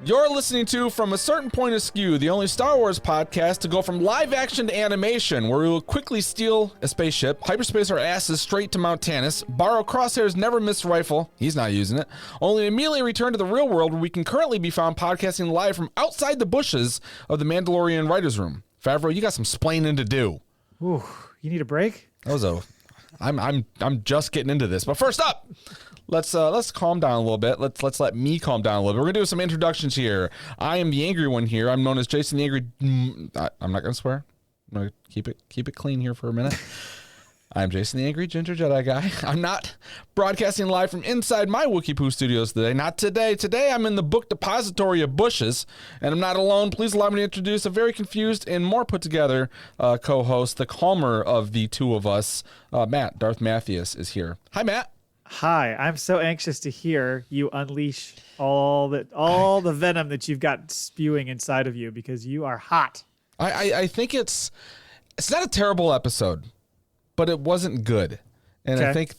You're listening to From a Certain Point Askew, the only Star Wars podcast to go from live action to animation, where we will quickly steal a spaceship, hyperspace our asses straight to Mount Tannis, borrow Crosshair's never-missed rifle, he's not using it, only immediately return to the real world where we can currently be found podcasting live from outside the bushes of the Mandalorian writer's room. Favreau, you got some splaining to do. Ooh, you need a break? That was I'm just getting into this, but first up, let's calm down a little bit. Let's let me calm down a little bit. We're gonna do some introductions here. I am the angry one here. I'm known as Jason the Angry. I'm not gonna swear. I'm gonna keep it clean here for a minute. I'm Jason the Angry Ginger Jedi Guy. I'm not broadcasting live from inside my Wookiee Poo studios today. Not today. Today I'm in the book depository of bushes, and I'm not alone. Please allow me to introduce a very confused and more put together co-host, the calmer of the two of us. Matt, Darth Matthews is here. Hi, Matt. Hi, I'm so anxious to hear you unleash all the venom that you've got spewing inside of you because you are hot. I think it's not a terrible episode, but it wasn't good. And okay. I think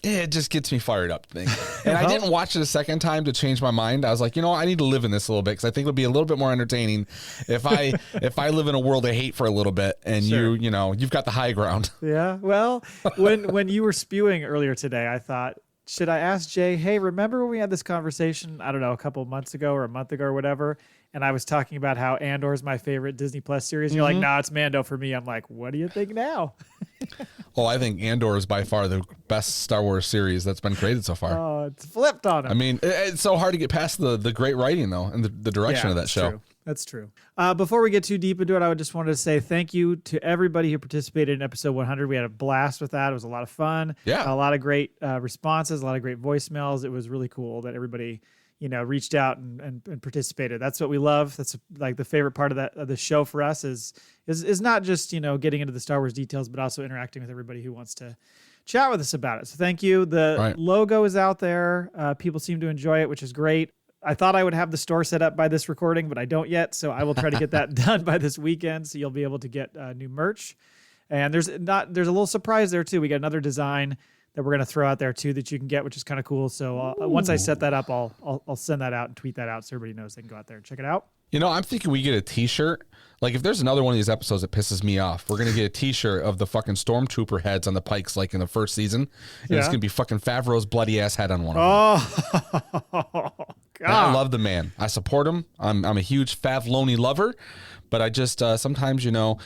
it just gets me fired up. And I didn't watch it a second time to change my mind. I was like, I need to live in this a little bit because I think it'll be a little bit more entertaining if I live in a world of hate for a little bit and sure. you've got the high ground. Yeah. Well, when you were spewing earlier today, I thought, should I ask Jay, hey, remember when we had this conversation, I don't know, a couple of months ago or a month ago or whatever, and I was talking about how Andor is my favorite Disney Plus series. And you're like, nah, it's Mando for me. I'm like, what do you think now? Oh, I think Andor is by far the best Star Wars series that's been created so far. Oh, it's flipped on it. I mean, it's so hard to get past the great writing, though, and the direction of that show. True. That's true. Before we get too deep into it, I just wanted to say thank you to everybody who participated in episode 100. We had a blast with that. It was a lot of fun. Yeah. A lot of great responses, a lot of great voicemails. It was really cool that everybody reached out and participated. That's what we love. That's like the favorite part of the show for us is not just, getting into the Star Wars details, but also interacting with everybody who wants to chat with us about it. So thank you. The logo is out there. People seem to enjoy it, which is great. I thought I would have the store set up by this recording, but I don't yet. So I will try to get that done by this weekend. So you'll be able to get new merch. And there's a little surprise there too. We got another design that we're going to throw out there too that you can get, which is kind of cool. So once I set that up, I'll send that out and tweet that out so everybody knows they can go out there and check it out. I'm thinking we get a t-shirt. Like if there's another one of these episodes that pisses me off, we're going to get a t-shirt of the fucking stormtrooper heads on the pikes like in the first season. And it's going to be fucking Favreau's bloody ass head on one of them. Oh, God. I love the man. I support him. I'm a huge Favloni lover, but I just sometimes, and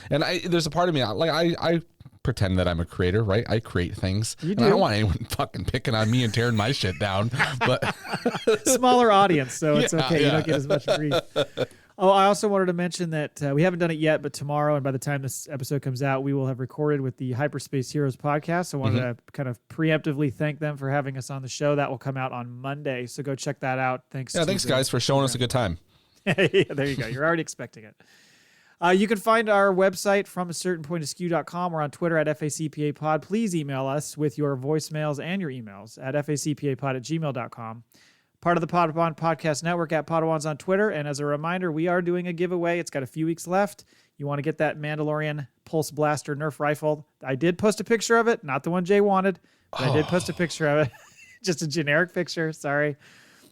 there's a part of me, I pretend that I'm a creator, right? I create things. You do. I don't want anyone fucking picking on me and tearing my shit down. But smaller audience, so it's okay. You don't get as much grief. Oh, I also wanted to mention that we haven't done it yet, but tomorrow, and by the time this episode comes out, we will have recorded with the Hyperspace Heroes podcast. I wanted to kind of preemptively thank them for having us on the show. That will come out on Monday, so go check that out. Thanks guys for showing us a good time. Yeah, there you go. You're already expecting it. You can find our website from a certain point askew.com. We're on Twitter at FACPA Pod. Please email us with your voicemails and your emails at FACPAPod@gmail.com. Part of the Podawan Podcast Network at Podawans on Twitter. And as a reminder, we are doing a giveaway. It's got a few weeks left. You want to get that Mandalorian Pulse Blaster Nerf rifle. I did post a picture of it, not the one Jay wanted, but I did post a picture of it. Just a generic picture, sorry.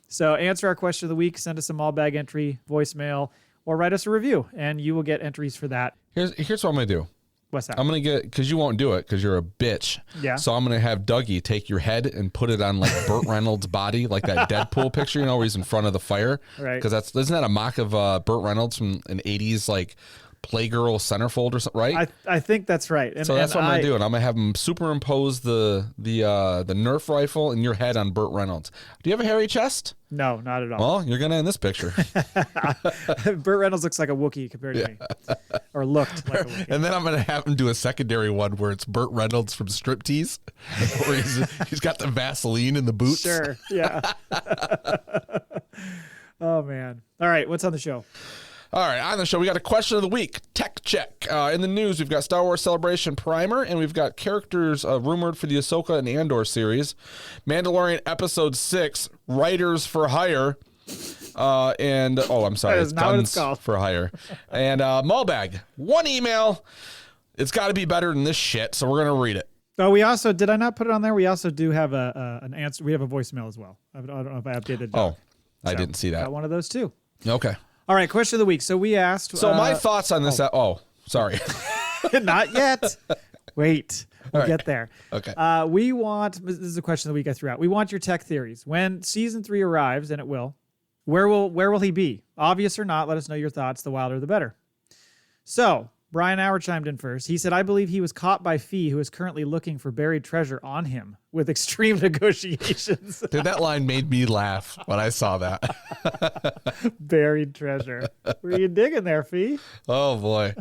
So answer our question of the week, send us a Maul Bag entry, voicemail, or write us a review, and you will get entries for that. Here's what I'm going to do. What's that? I'm going to get, because you won't do it because you're a bitch. Yeah. So I'm going to have Dougie take your head and put it on like Burt Reynolds' body, like that Deadpool picture, where he's in front of the fire. Right. Because isn't that a mock of Burt Reynolds from an 80s like Playgirl centerfold or something, right? I think that's right. So that's what I'm going to do. And I'm going to have him superimpose the Nerf rifle in your head on Burt Reynolds. Do you have a hairy chest? No, not at all. Well, you're going to in this picture. Burt Reynolds looks like a Wookiee compared to me. Or looked like a Wookiee. And then I'm going to have him do a secondary one where it's Burt Reynolds from Striptease, where he's got the Vaseline in the boots. Sure, yeah. Oh, man. All right, what's on the show? All right, on the show, we got a question of the week, tech check. In the news, we've got Star Wars Celebration Primer, and we've got characters rumored for the Ahsoka and Andor series, Mandalorian Episode 6, Writers for Hire, and, I'm sorry, it's Guns for Hire, and Maul Bag. One email. It's got to be better than this shit, so we're going to read it. Oh, we also, did I not put it on there? We also do have an answer. We have a voicemail as well. I don't know if I updated that. Oh. I didn't see that. Got one of those too. Okay. All right, question of the week. So we asked. So my thoughts on this. Sorry. Not yet. Wait. We'll get there. Okay. We want. This is a question of the week I threw out. We want your tech theories. When season 3 arrives, and it will, where will he be? Obvious or not? Let us know your thoughts. The wilder, the better. So Brian Hour chimed in first. He said, I believe he was caught by Fee, who is currently looking for buried treasure on him with extreme negotiations. Dude, that line made me laugh when I saw that. Buried treasure. What are you digging there, Fee? Oh, boy.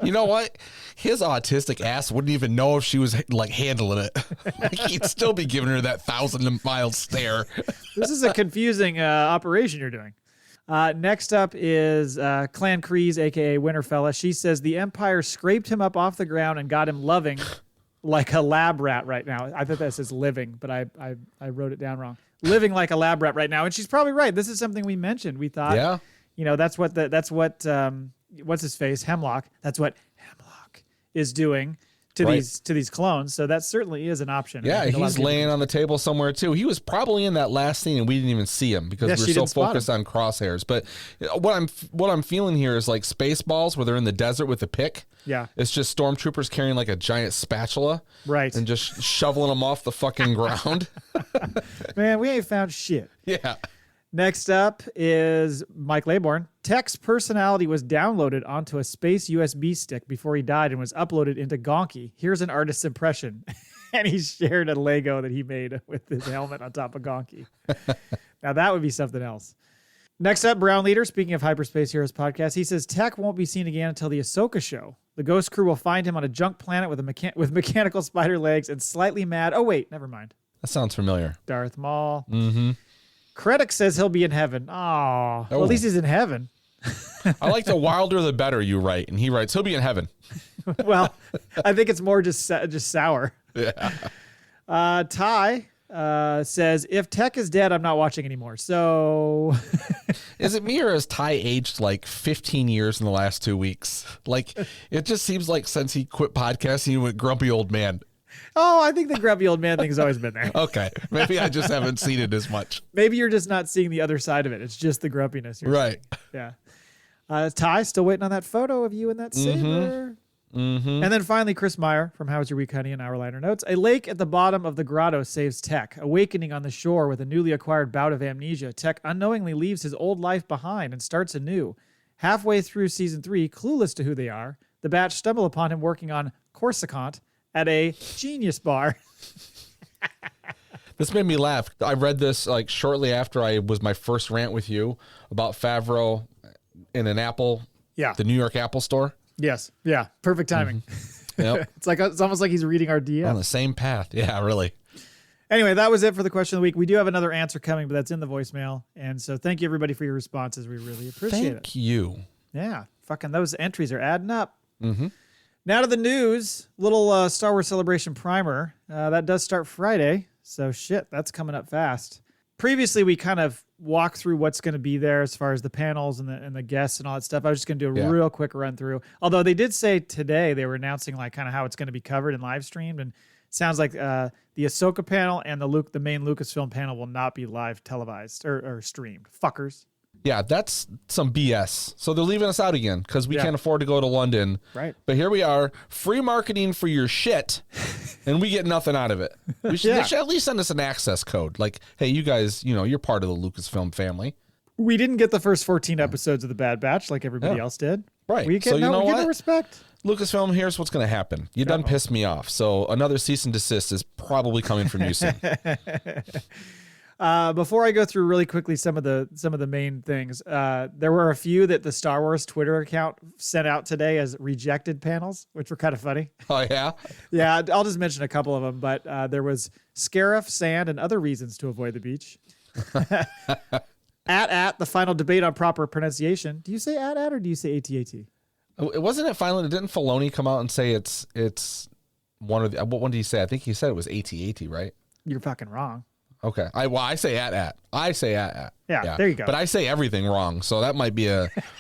You know what? His autistic ass wouldn't even know if she was like handling it. Like, he'd still be giving her that 1,000-mile stare. This is a confusing operation you're doing. Next up is Clan Kreese, a.k.a. Winterfella. She says the Empire scraped him up off the ground and got him loving like a lab rat right now. I thought that says living, but I wrote it down wrong. Living like a lab rat right now. And she's probably right. This is something we mentioned. We thought, that's what what's his face? Hemlock. That's what Hemlock is doing to these clones. So that certainly is an option. Yeah, he's laying on the table somewhere too. He was probably in that last scene and we didn't even see him because we're so focused on crosshairs. But what I'm feeling here is like Spaceballs where they're in the desert with a pick. Yeah. It's just stormtroopers carrying like a giant spatula. Right. And just shoveling them off the fucking ground. Man, we ain't found shit. Yeah. Next up is Mike Laybourne. Tech's personality was downloaded onto a space USB stick before he died and was uploaded into Gonki. Here's an artist's impression. And he shared a Lego that he made with his helmet on top of Gonki. Now that would be something else. Next up, Brown Leader. Speaking of Hyperspace Heroes podcast, he says Tech won't be seen again until the Ahsoka show. The Ghost Crew will find him on a junk planet with mechanical spider legs and slightly mad. Oh wait, never mind. That sounds familiar. Darth Maul. Mm-hmm. Krennic says he'll be in heaven. Oh, well, at least he's in heaven. I like the wilder the better you write, and he writes he'll be in heaven. Well, I think it's more just sour. Yeah. Ty says if Tech is dead, I'm not watching anymore. So, is it me or has Ty aged like 15 years in the last 2 weeks? Like it just seems like since he quit podcasting, he went grumpy old man. Oh, I think the grumpy old man thing's always been there. Okay. Maybe I just haven't seen it as much. Maybe you're just not seeing the other side of it. It's just the grumpiness. Right. Seeing. Yeah. Ty, still waiting on that photo of you in that saber. Mm-hmm. And then finally, Chris Meyer from How Was Your Week, Honey? And Our Liner Notes. A lake at the bottom of the grotto saves Tech. Awakening on the shore with a newly acquired bout of amnesia, Tech unknowingly leaves his old life behind and starts anew. Halfway through season 3, clueless to who they are, the batch stumble upon him working on Coruscant at a genius bar. This made me laugh. I read this like shortly after I was my first rant with you about Favreau in an Apple, the New York Apple store. Yes. Yeah. Perfect timing. Mm-hmm. Yep. It's almost like he's reading our DM. On the same path. Yeah, really. Anyway, that was it for the question of the week. We do have another answer coming, but that's in the voicemail. And so thank you everybody for your responses. We really appreciate it. Thank you. Yeah. Fucking those entries are adding up. Mm-hmm. Now to the news. Little Star Wars Celebration primer. That does start Friday. So shit, that's coming up fast. Previously, we kind of walked through what's going to be there as far as the panels and the guests and all that stuff. I was just going to do a real quick run through. Although they did say today they were announcing like kind of how it's going to be covered and live streamed. And it sounds like the Ahsoka panel and the main Lucasfilm panel will not be live televised or streamed. Fuckers. Yeah, that's some BS. So they're leaving us out again because we can't afford to go to London. Right. But here we are, free marketing for your shit, and we get nothing out of it. They should at least send us an access code. Like, hey, you guys, you're part of the Lucasfilm family. We didn't get the first 14 episodes of The Bad Batch like everybody else did. Right. We get no respect. Lucasfilm, here's what's going to happen. You done pissed me off. So another cease and desist is probably coming from you soon. Before I go through really quickly some of the main things, there were a few that the Star Wars Twitter account sent out today as rejected panels, which were kind of funny. Oh, yeah? Yeah, I'll just mention a couple of them, but there was Scarif, Sand, and other reasons to avoid the beach. at the final debate on proper pronunciation. Do you say at or do you say AT-AT? It wasn't it finally, didn't Filoni come out and say it's one of the, what one did he say? I think he said it was AT-AT, right? You're fucking wrong. Okay. I say at. I say at. Yeah, there you go. But I say everything wrong, so that might be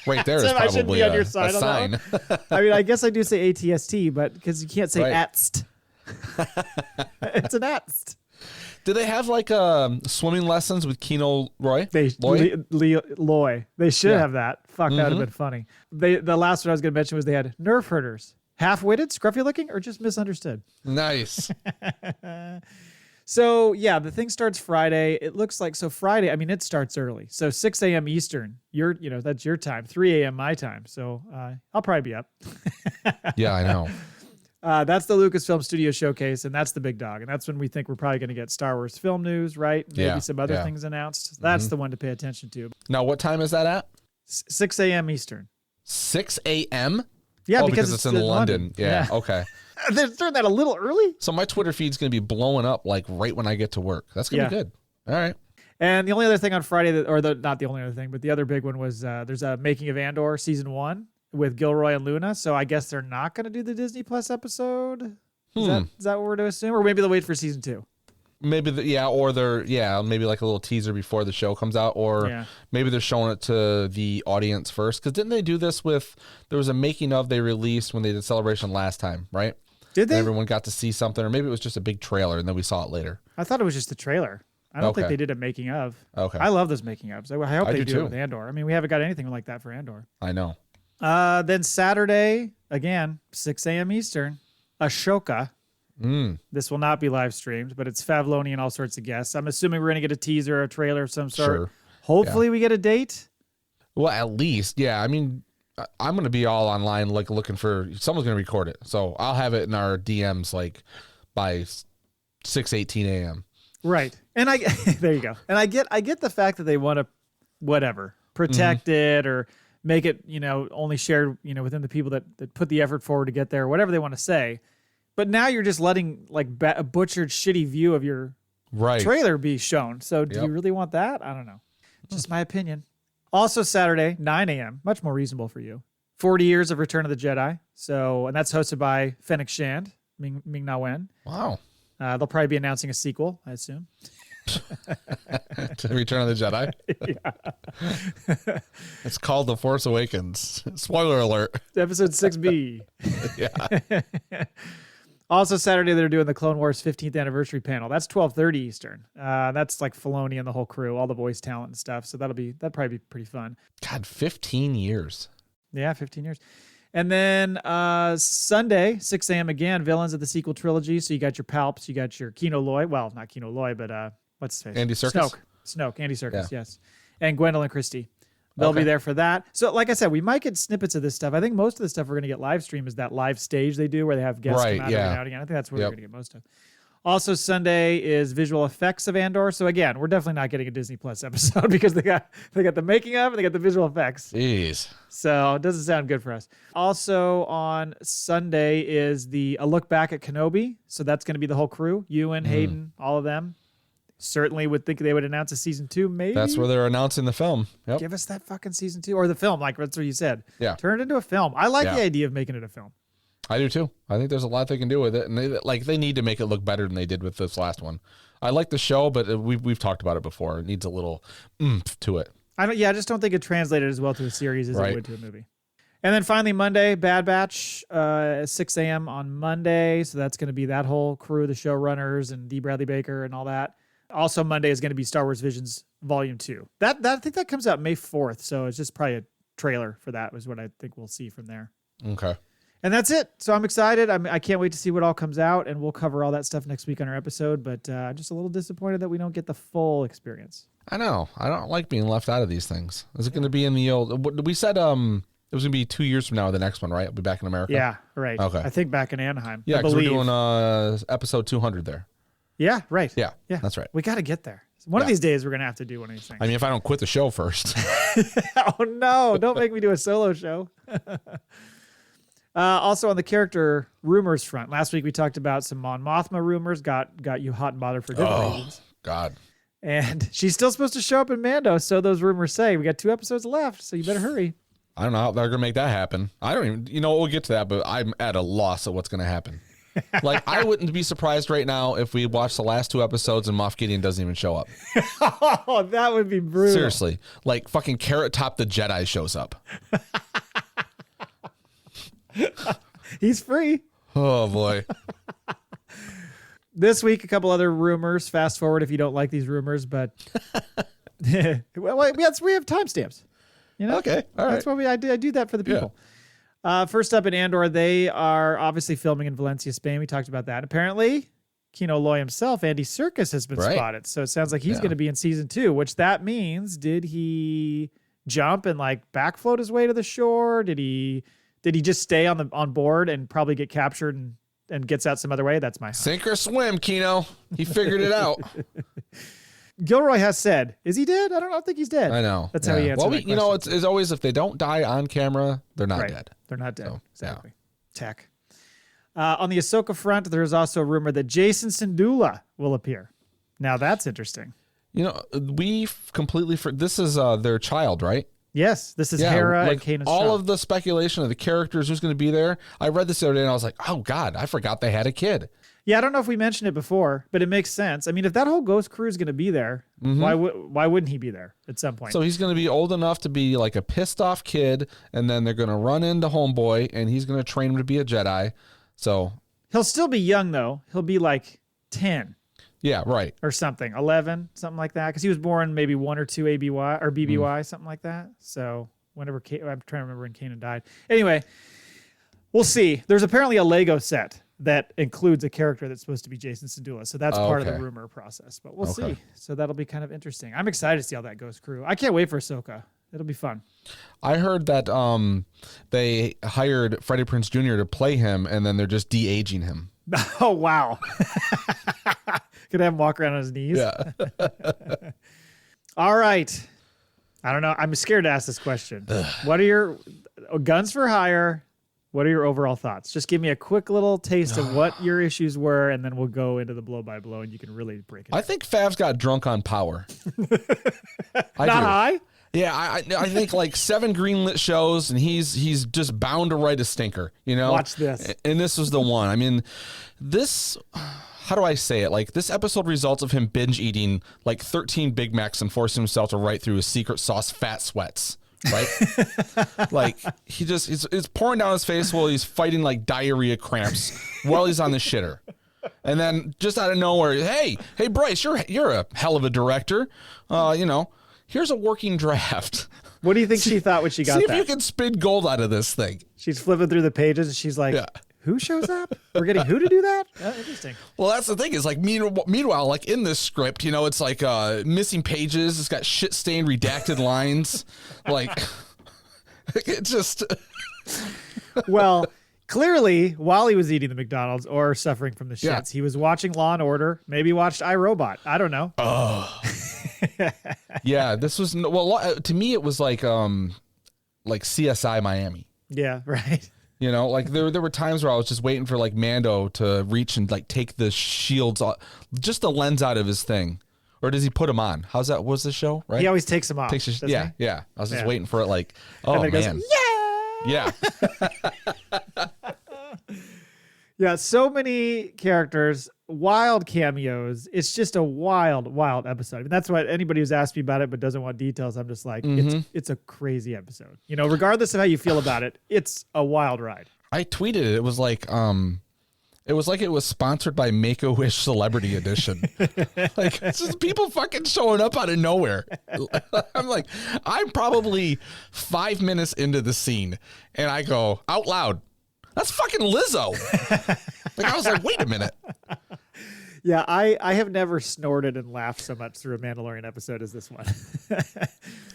right there is probably on your side a sign. I mean, I guess I do say ATST, but because you can't say atst. It's an atst. Did they have like swimming lessons with Kino Loy? Loy. They should Yeah. have that. Fuck, that would have been funny. The last one I was going to mention was they had nerf herders. Half-witted, scruffy looking, or just misunderstood. Nice. So yeah, the thing starts Friday. It looks like Friday. I mean, it starts early. So 6 a.m. Eastern. That's your time. 3 a.m. my time. So I'll probably be up. Yeah, I know. That's the Lucasfilm Studio Showcase, and that's the big dog. And that's when we think we're probably going to get Star Wars film news, right? Maybe some other things announced. That's the one to pay attention to. Now, what time is that at? 6 a.m. Eastern. 6 a.m.? Yeah, because it's in London. Yeah, okay. They're throwing that a little early. So my Twitter feed's going to be blowing up like right when I get to work. That's going to be good. All right. And the only other thing on Friday, not the only other thing, but the other big one was there's a Making of Andor season 1 with Gilroy and Luna. So I guess they're not going to do the Disney Plus episode. Is that what we're to assume? Or maybe they'll wait for season 2. Maybe maybe like a little teaser before the show comes out, or maybe they're showing it to the audience first. Because didn't they do this there was a making of they released when they did Celebration last time, right? Did they? And everyone got to see something, or maybe it was just a big trailer and then we saw it later. I thought it was just the trailer. I don't think they did a making of. Okay. I love those making ofs. I hope they do too. it with Andor. I mean, we haven't got anything like that for Andor. I know. Then Saturday, again, 6 a.m. Eastern, Ahsoka. This will not be live streamed, but it's Favloni and all sorts of guests. I'm assuming we're going to get a teaser or a trailer of some sort. Sure. Hopefully we get a date. Well, at least, yeah. I mean, I'm going to be all online looking for someone's going to record it. So I'll have it in our DMs like by 6:18 a.m. Right. And there you go. And I get the fact that they want to protect it or make it, only shared, within the people that put the effort forward to get there, whatever they want to say. But now you're just letting like a butchered, shitty view of your trailer be shown. So do you really want that? I don't know. Just my opinion. Also Saturday, 9 a.m., much more reasonable for you. 40 Years of Return of the Jedi. And that's hosted by Fennec Shand, Ming-Na Wen. Wow. They'll probably be announcing a sequel, I assume. To Return of the Jedi? Yeah. It's called The Force Awakens. Spoiler alert. Episode 6B. Yeah. Also Saturday, they're doing the Clone Wars 15th anniversary panel. That's 12:30 Eastern. That's like Filoni and the whole crew, all the voice talent and stuff. So that'll probably be pretty fun. God, 15 years. Yeah, 15 years. And then Sunday, 6 a.m. again, Villains of the Sequel Trilogy. So you got your Palps, you got your Kino Loy. Well, not Kino Loy, but what's his face? Andy Serkis? Snoke, Andy Serkis, yes. And Gwendolyn Christie. They'll be there for that. So like I said, we might get snippets of this stuff. I think most of the stuff we're going to get live stream is that live stage they do where they have guests come out every now and again. I think that's where we're going to get most of. Also Sunday is visual effects of Andor. So again, we're definitely not getting a Disney Plus episode because they got the making of and they got the visual effects. Jeez. So it doesn't sound good for us. Also on Sunday is a look back at Kenobi. So that's going to be the whole crew, Ewan, Hayden, all of them. Certainly would think they would announce a season 2, maybe. That's where they're announcing the film. Yep. Give us that fucking season 2 or the film, like that's what you said. Yeah. Turn it into a film. I like the idea of making it a film. I do too. I think there's a lot they can do with it, and they need to make it look better than they did with this last one. I like the show, but we've talked about it before. It needs a little oomph to it. I just don't think it translated as well to a series as it would to a movie. And then finally Monday, Bad Batch, 6 a.m. on Monday. So that's going to be that whole crew, the showrunners and D. Bradley Baker and all that. Also Monday is going to be Star Wars Visions Volume 2. That I think that comes out May 4th. So it's just probably a trailer for that was what I think we'll see from there. Okay. And that's it. So I'm excited. I can't wait to see what all comes out, and we'll cover all that stuff next week on our episode. But I'm just a little disappointed that we don't get the full experience. I know. I don't like being left out of these things. Is it going to be in the old? We said it was going to be 2 years from now. The next one, right? It'll be back in America. Yeah, right. Okay. I think back in Anaheim. Yeah, because we're doing episode 200 there. Yeah, right. Yeah, that's right. We got to get there. One of these days, we're going to have to do one of these things. I mean, if I don't quit the show first. Oh, no. Don't make me do a solo show. Also on the character rumors front, last week we talked about some Mon Mothma rumors, got you hot and bothered for different reasons. God. And she's still supposed to show up in Mando, so those rumors say. We got 2 episodes left, so you better hurry. I don't know how they're going to make that happen. I don't even, we'll get to that, but I'm at a loss of what's going to happen. Like, I wouldn't be surprised right now if we watch the last 2 episodes and Moff Gideon doesn't even show up. Oh, that would be brutal. Seriously. Like, fucking Carrot Top the Jedi shows up. He's free. Oh, boy. This week, a couple other rumors. Fast forward if you don't like these rumors, but well, we have timestamps. You know? Okay, all right. That's why I do that for the people. First up in Andor, they are obviously filming in Valencia, Spain. We talked about that. Apparently, Kino Loy himself, Andy Serkis, has been spotted. So it sounds like he's going to be in season 2, which that means, did he jump and like backfloat his way to the shore? Did he just stay on board and probably get captured and gets out some other way? That's my hunch. Sink or swim, Kino. He figured it out. Gilroy has said, is he dead? I don't think he's dead. I know. That's how he answered that question. It's always, if they don't die on camera, they're not dead. They're not dead. So, exactly. Tech. On the Ahsoka front, there's also a rumor that Jason Syndulla will appear. Now that's interesting. You know, we completely this is their child, right? Yes, this is Hera and Kanan's all child. of the speculation of the characters, who's going to be there. I read this the other day and I was like, oh God, I forgot they had a kid. Yeah, I don't know if we mentioned it before, but it makes sense. I mean, if that whole Ghost crew is going to be there, why wouldn't he be there at some point? So he's going to be old enough to be like a pissed off kid, and then they're going to run into Homeboy, and he's going to train him to be a Jedi. So he'll still be young though. He'll be like 10. Yeah, right. Or something, 11, something like that. Because he was born maybe 1 or 2 ABY or BBY, something like that. So whenever I'm trying to remember when Kanan died. Anyway, we'll see. There's apparently a Lego set that includes a character that's supposed to be Jason Syndulla. So that's part of the rumor process. But we'll see. So that'll be kind of interesting. I'm excited to see how that goes, crew. I can't wait for Ahsoka. It'll be fun. I heard that they hired Freddie Prinze Jr. to play him, and then they're just de-aging him. Oh, wow. Could have him walk around on his knees. Yeah. All right. I don't know. I'm scared to ask this question. What are your guns for hire? What are your overall thoughts? Just give me a quick little taste of what your issues were, and then we'll go into the blow by blow, and you can really break it. I think Fav's got drunk on power. Not high? Yeah, I think like 7 greenlit shows, and he's just bound to write a stinker. You know, watch this. And this was the one. I mean, this. How do I say it? Like, this episode results of him binge eating like 13 Big Macs and forcing himself to write through his secret sauce fat sweats. Right? Like, it's pouring down his face while he's fighting like diarrhea cramps while he's on the shitter. And then just out of nowhere, hey Bryce, you're a hell of a director. You know, here's a working draft. What do you think she thought when she got that? See if you can spin gold out of this thing. She's flipping through the pages and she's like, who shows up? We're getting who to do that? Interesting. Well, that's the thing is like meanwhile, like in this script, you know, it's like missing pages. It's got shit stained redacted lines. Like it just. Well, clearly while he was eating the McDonald's or suffering from the shits, he was watching Law and Order, maybe watched iRobot. I don't know. Oh. Yeah, this was to me it was like CSI Miami. Yeah, right. You know, like there were times where I was just waiting for like Mando to reach and like take the shields off, just the lens out of his thing. Or does he put them on? How's that? Was the show, right? He always takes them off. Yeah. I was just waiting for it like, oh man. Goes, yeah. Yeah, so many characters, wild cameos. It's just a wild episode. I mean, that's what anybody who's asked me about it but doesn't want details, I'm just like, it's a crazy episode. You know, regardless of how you feel about it, it's a wild ride. I tweeted it. It was like it was sponsored by Make-A-Wish Celebrity Edition. Like, it's just people fucking showing up out of nowhere. I'm like, I'm probably 5 minutes into the scene and I go out loud, that's fucking Lizzo. Like, I was like, wait a minute. Yeah, I have never snorted and laughed so much through a Mandalorian episode as this one.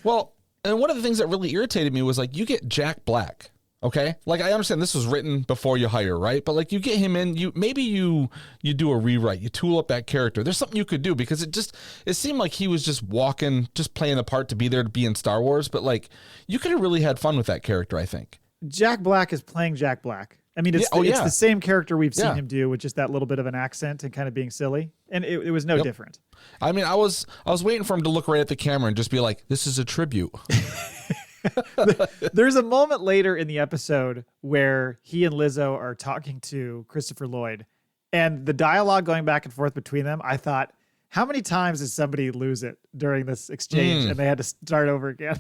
Well, and one of the things that really irritated me was like, you get Jack Black, okay? Like, I understand this was written before you hire, right? But like, you get him in, you do a rewrite, you tool up that character. There's something you could do because it seemed like he was just walking, just playing the part to be there to be in Star Wars. But like, you could have really had fun with that character, I think. Jack Black is playing Jack Black. I mean, it's the same character we've seen him do with just that little bit of an accent and kind of being silly. And it was no different. I mean, I was waiting for him to look right at the camera and just be like, this is a tribute. There's a moment later in the episode where he and Lizzo are talking to Christopher Lloyd, and the dialogue going back and forth between them, I thought, how many times did somebody lose it during this exchange and they had to start over again?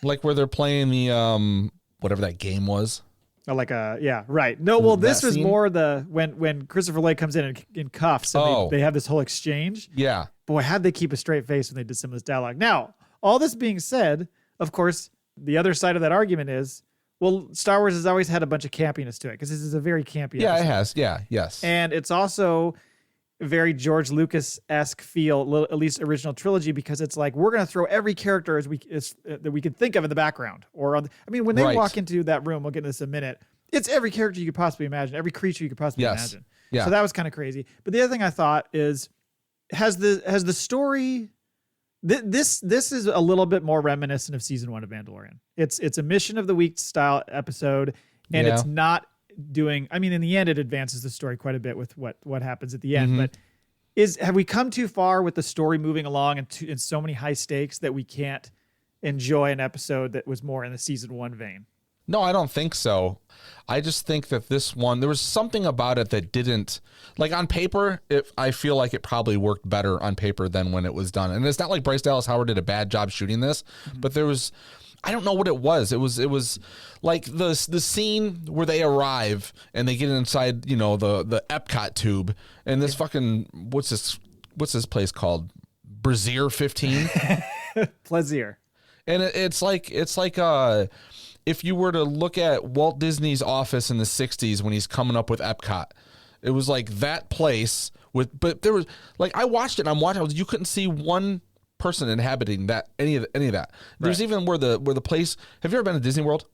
Like where they're playing the whatever that game was. Like yeah, right. No, well, this was scene? more when Christopher Lee comes in cuffs and they have this whole exchange. Yeah. Boy, how'd they keep a straight face when they did some of this dialogue? Now, all this being said, of course, the other side of that argument is, well, Star Wars has always had a bunch of campiness to it because this is a very campy Yeah, episode. it has. Yeah, yes. And it's also very George Lucas-esque feel, at least original trilogy, because it's like we're going to throw every character that we can think of in the background. When they walk into that room, we'll get into this in a minute, it's every character you could possibly imagine, every creature you could possibly imagine. Yeah. So that was kind of crazy. But the other thing I thought is, has the story... This is a little bit more reminiscent of season 1 of Mandalorian. It's a mission of the week style episode, and it's not doing. I mean, in the end, it advances the story quite a bit with what happens at the end. But have we come too far with the story moving along in so many high stakes that we can't enjoy an episode that was more in the season 1 vein? No, I don't think so. I just think that this one, there was something about it that didn't, like on paper, I feel like it probably worked better on paper than when it was done. And it's not like Bryce Dallas Howard did a bad job shooting this, but there was, I don't know what it was. It was like the scene where they arrive and they get inside, the Epcot tube and this fucking, what's this place called? Brazier 15? Plaisir. And it's like if you were to look at Walt Disney's office in the 60s when he's coming up with Epcot, it was like that place but there was like, I watched it and you couldn't see one person inhabiting that, any of that. There's even where the place, have you ever been to Disney World?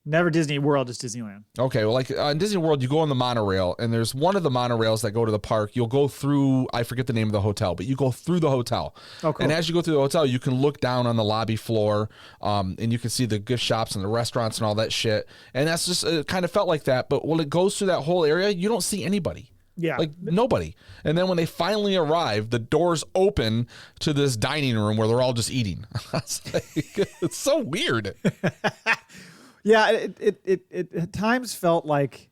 Never Disney World, just Disneyland. Okay, well, like in Disney World, you go on the monorail, and there's one of the monorails that go to the park. You'll go through, I forget the name of the hotel, but you go through the hotel. Oh, cool. And as you go through the hotel, you can look down on the lobby floor, and you can see the gift shops and the restaurants and all that shit. And that's just, it kind of felt like that. But when it goes through that whole area, you don't see anybody. Yeah. Like nobody. And then when they finally arrive, the doors open to this dining room where they're all just eating. It's so weird. Yeah, it at times felt like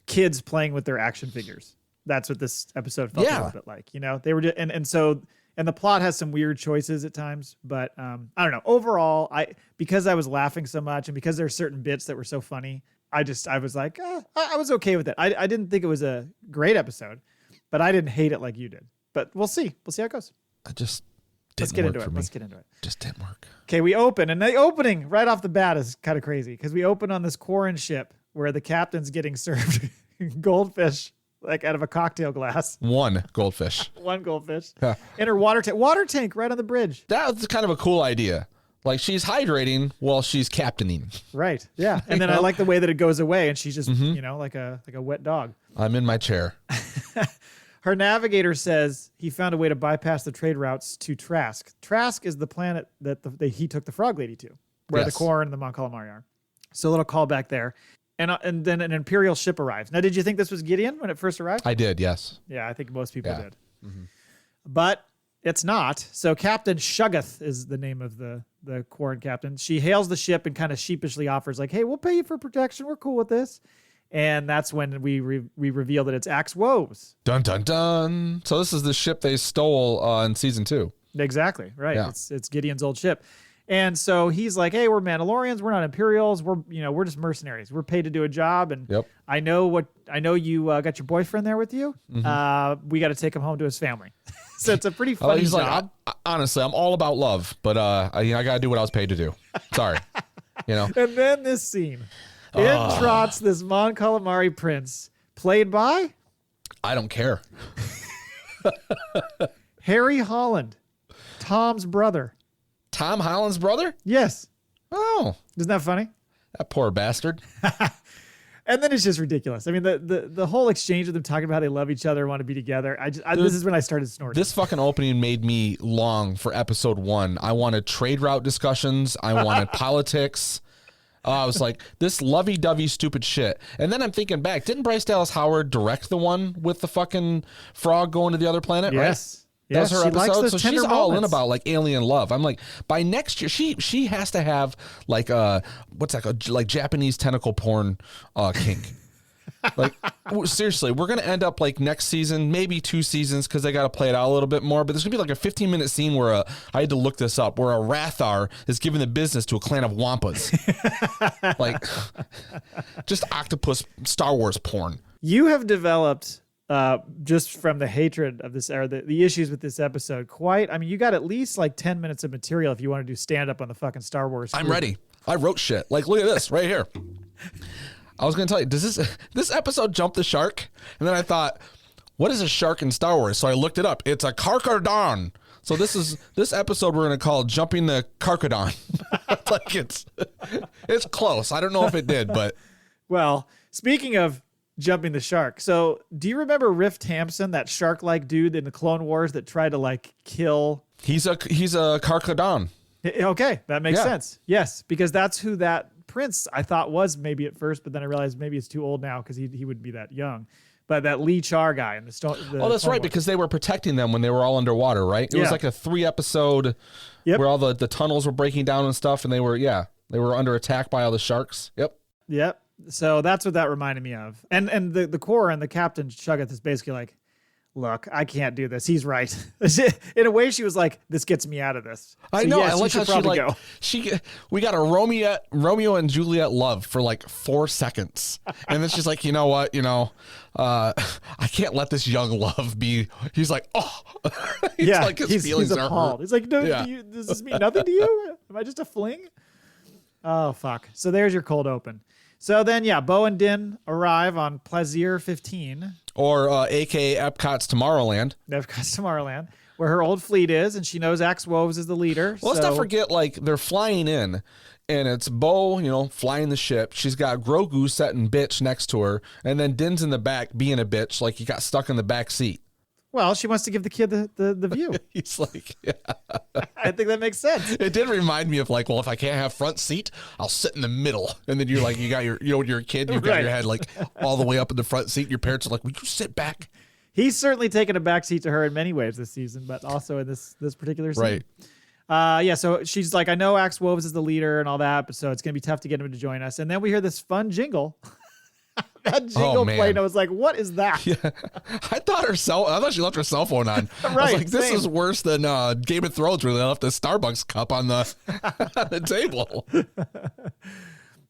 kids playing with their action figures. That's what this episode felt a little bit like. They were just, and the plot has some weird choices at times, but I don't know. Overall, because I was laughing so much and because there are certain bits that were so funny, I was like, I was okay with it. I didn't think it was a great episode, but I didn't hate it like you did. But we'll see. We'll see how it goes. Let's get into it. Just didn't work. Okay, we open, and the opening right off the bat is kind of crazy because we open on this Quarren ship where the captain's getting served goldfish like out of a cocktail glass. One goldfish. One goldfish. Yeah. In her water tank right on the bridge. That was kind of a cool idea. Like she's hydrating while she's captaining. Right. Yeah. And then I like the way that it goes away, and she's just like a wet dog. I'm in my chair. Her navigator says he found a way to bypass the trade routes to Trask. Trask is the planet that he took the Frog Lady to, where the Quarren and the Mon Calamari are. So a little callback there. And then an Imperial ship arrives. Now, did you think this was Gideon when it first arrived? I did, yes. Yeah, I think most people did. Mm-hmm. But it's not. So Captain Shuggoth is the name of the Quarren captain. She hails the ship and kind of sheepishly offers like, hey, we'll pay you for protection. We're cool with this. And that's when we reveal that it's Axe Woves. Dun, dun, dun. So this is the ship they stole in season 2. Exactly. Right. Yeah. It's Gideon's old ship. And so he's like, hey, we're Mandalorians. We're not Imperials. We're just mercenaries. We're paid to do a job. And I know you got your boyfriend there with you. Mm-hmm. We got to take him home to his family. So it's a pretty funny job. Like, honestly, I'm all about love, but I got to do what I was paid to do. Sorry. And then this scene. In trots this Mon Calamari prince, played by? I don't care. Harry Holland, Tom's brother. Tom Holland's brother? Yes. Oh. Isn't that funny? That poor bastard. And then it's just ridiculous. I mean, the whole exchange of them talking about how they love each other and want to be together. This is when I started snorting. This fucking opening made me long for episode 1. I wanted trade route discussions. I wanted politics. I was like, this lovey-dovey stupid shit. And then I'm thinking back, didn't Bryce Dallas Howard direct the one with the fucking frog going to the other planet? Yes. Right? That was her episode. So she's all in moments. about like alien love. I'm like, by next year, she has to have like what's that called? Like Japanese tentacle porn kink. Like, seriously, we're going to end up like next season, maybe 2 seasons, because they got to play it out a little bit more. But there's going to be like a 15-minute scene where I had to look this up, where a Rathar is giving the business to a clan of Wampas. Like, just octopus Star Wars porn. You have developed, just from the hatred of this, or the issues with this episode, you got at least like 10 minutes of material if you want to do stand-up on the fucking Star Wars. I'm ready. I wrote shit. Like, look at this right here. I was going to tell you, does this episode jump the shark? And then I thought, what is a shark in Star Wars? So I looked it up. It's a carcadon. So this episode we're going to call Jumping the Carcadon. Like it's close. I don't know if it did, but. Well, speaking of jumping the shark. So do you remember Riff Tamson, that shark-like dude in the Clone Wars that tried to like kill? He's a carcadon. Okay, that makes sense. Yes, because that's who that prince I thought was maybe at first, but then I realized maybe it's too old now because he wouldn't be that young. But that Lee Char guy in the stone. Oh, that's right, because they were protecting them when they were all underwater, right? It was like a 3-episode where all the tunnels were breaking down and stuff, and they were under attack by all the sharks. Yep. So that's what that reminded me of. And the core and the Captain Chuggath is basically like, look, I can't do this. He's right. In a way, she was like, this gets me out of this. So I know. Yes, I like how we got a Romeo and Juliet love for like 4 seconds. And then she's like, you know what? I can't let this young love be. He's like, oh. He's appalled. He's like, no, does this mean nothing to you? Am I just a fling? Oh, fuck. So there's your cold open. So then, Bo and Din arrive on Plaisir 15. Or a.k.a. Epcot's Tomorrowland. Epcot's Tomorrowland, where her old fleet is, and she knows Axe Woves is the leader. Well, let's not forget, like, they're flying in, and it's Bo, flying the ship. She's got Grogu sitting bitch next to her, and then Din's in the back being a bitch, like he got stuck in the back seat. Well, she wants to give the kid the view. He's like, yeah. I think that makes sense. It did remind me of like, well, if I can't have front seat, I'll sit in the middle. And then you're like, you got your, when you're a kid, you've got your head like all the way up in the front seat. Your parents are like, will you sit back? He's certainly taken a backseat to her in many ways this season, but also in this particular scene. Right. So she's like, I know Axe Woves is the leader and all that, but so it's going to be tough to get him to join us. And then we hear this fun jingle. That jingle played, and I was like, what is that? Yeah. I thought she left her cell phone on. Right, I was like, this is worse than Game of Thrones where they left the Starbucks cup on the on the table.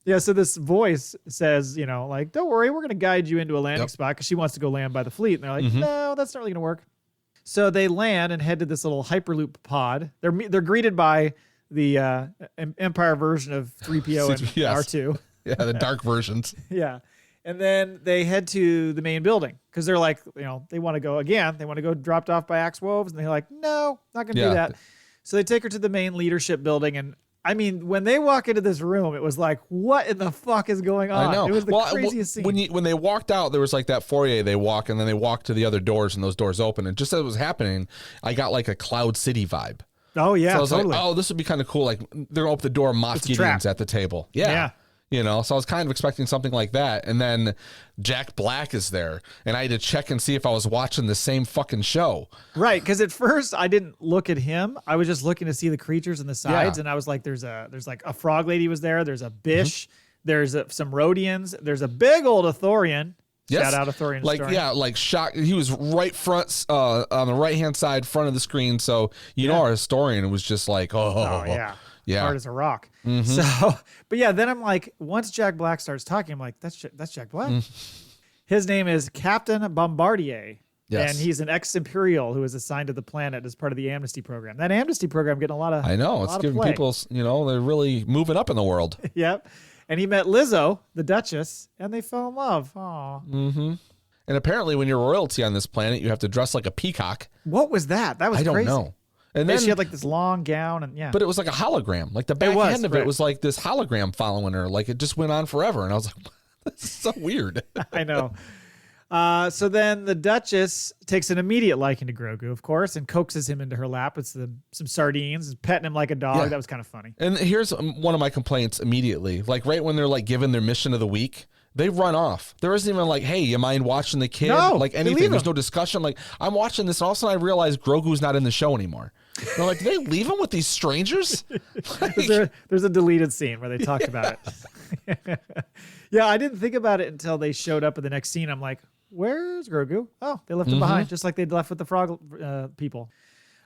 Yeah, so this voice says, like, don't worry, we're going to guide you into a landing spot because she wants to go land by the fleet. And they're like, no, that's not really going to work. So they land and head to this little Hyperloop pod. They're greeted by the Empire version of 3PO and R2. Yeah, the dark versions. Yeah. And then they head to the main building because they're like, they want to go again. They want to go dropped off by Axe Woves. And they're like, no, not going to do that. So they take her to the main leadership building. And I mean, when they walk into this room, it was like, what in the fuck is going on? I know. It was the craziest scene. When they walked out, there was like that foyer they walk, and then they walk to the other doors, and those doors open. And just as it was happening, I got like a Cloud City vibe. Oh, yeah, so I was totally. like, oh, this would be kind of cool. Like, they're going to open the door, Moff Gideon's at the table. Yeah. So I was kind of expecting something like that. And then Jack Black is there. And I had to check and see if I was watching the same fucking show. Right. Because at first I didn't look at him. I was just looking to see the creatures on the sides. Yeah. And I was like, there's like a frog lady was there. There's a Bish. There's some Rhodians. There's a big old Athorian. Yes. Shout out Athorian. Like shock. He was right front, on the right-hand side, front of the screen. So, our historian was just like, oh yeah. Yeah. Hard as a rock. So, but yeah, then I'm like, once Jack Black starts talking, I'm like, that's Jack Black. His name is Captain Bombardier. Yes. And he's an ex-Imperial who was assigned to the planet as part of the amnesty program. That amnesty program getting a lot of, I know, it's giving people, they're really moving up in the world. Yep. And he met Lizzo, the Duchess, and they fell in love. Aw. Mm-hmm. And apparently when you're royalty on this planet, you have to dress like a peacock. What was that? That was crazy. I don't know. And then she had like this long gown and but it was like a hologram. Like the back end of it was like this hologram following her. Like it just went on forever. And I was like, this is so weird. I know. So then the Duchess takes an immediate liking to Grogu, of course, and coaxes him into her lap with some sardines and petting him like a dog. Yeah. That was kind of funny. And here's one of my complaints immediately. Like right when they're like given their mission of the week, they run off. There isn't even like, hey, you mind watching the kid? No, like anything. There's no discussion. Like I'm watching this and all of a sudden I realize Grogu's not in the show anymore. They're like, did they leave him with these strangers? There's a deleted scene where they talked about it. Yeah, I didn't think about it until they showed up in the next scene. I'm like, where's Grogu? Oh, they left him behind, just like they left with the frog people.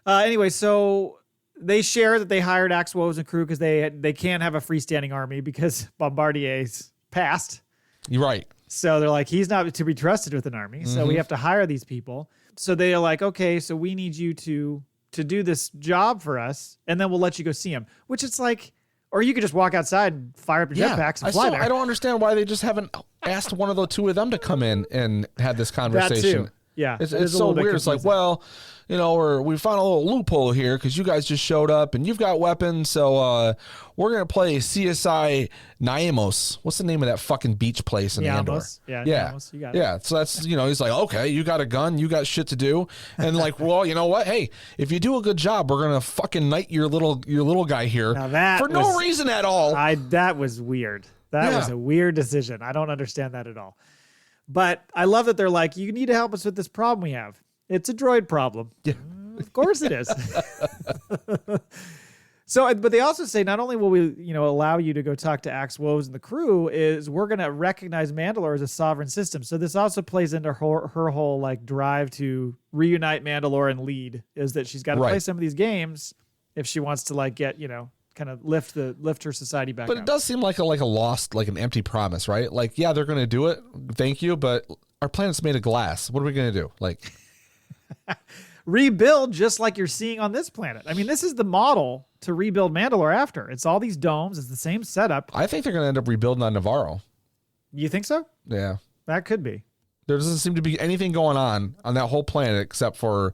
Anyway, so they share that they hired Axe Woves and crew because they can't have a freestanding army because Bombardier's passed. You're right. So they're like, he's not to be trusted with an army. So we have to hire these people. So they are like, okay, so we need you to do this job for us, and then we'll let you go see him. Which it's like, or you could just walk outside and fire up your jetpacks and fly there. I don't understand why they just haven't asked one of the two of them to come in and have this conversation. That too. Yeah, it's so weird. It's like, well, we found a little loophole here because you guys just showed up and you've got weapons, so we're gonna play CSI Naimos. What's the name of that fucking beach place in Andor? Yeah. Naimos, you got it. Yeah. So that's he's like, okay, you got a gun, you got shit to do, and like, well, you know what? Hey, if you do a good job, we're gonna fucking knight your little guy here for no reason at all. That was weird. That was a weird decision. I don't understand that at all. But I love that they're like, you need to help us with this problem we have. It's a droid problem. Yeah. Of course it is. So, but they also say not only will we, allow you to go talk to Axe Woves and the crew, is we're going to recognize Mandalore as a sovereign system. So this also plays into her whole like drive to reunite Mandalore and lead, is that she's got to play some of these games if she wants to like get, kind of lift her society back up. It does seem like a lost, like an empty promise, right? Like, yeah, they're going to do it. Thank you. But our planet's made of glass. What are we going to do? Like rebuild just like you're seeing on this planet. I mean, this is the model to rebuild Mandalore after. It's all these domes. It's the same setup. I think they're going to end up rebuilding on Navarro. You think so? Yeah. That could be. There doesn't seem to be anything going on that whole planet except for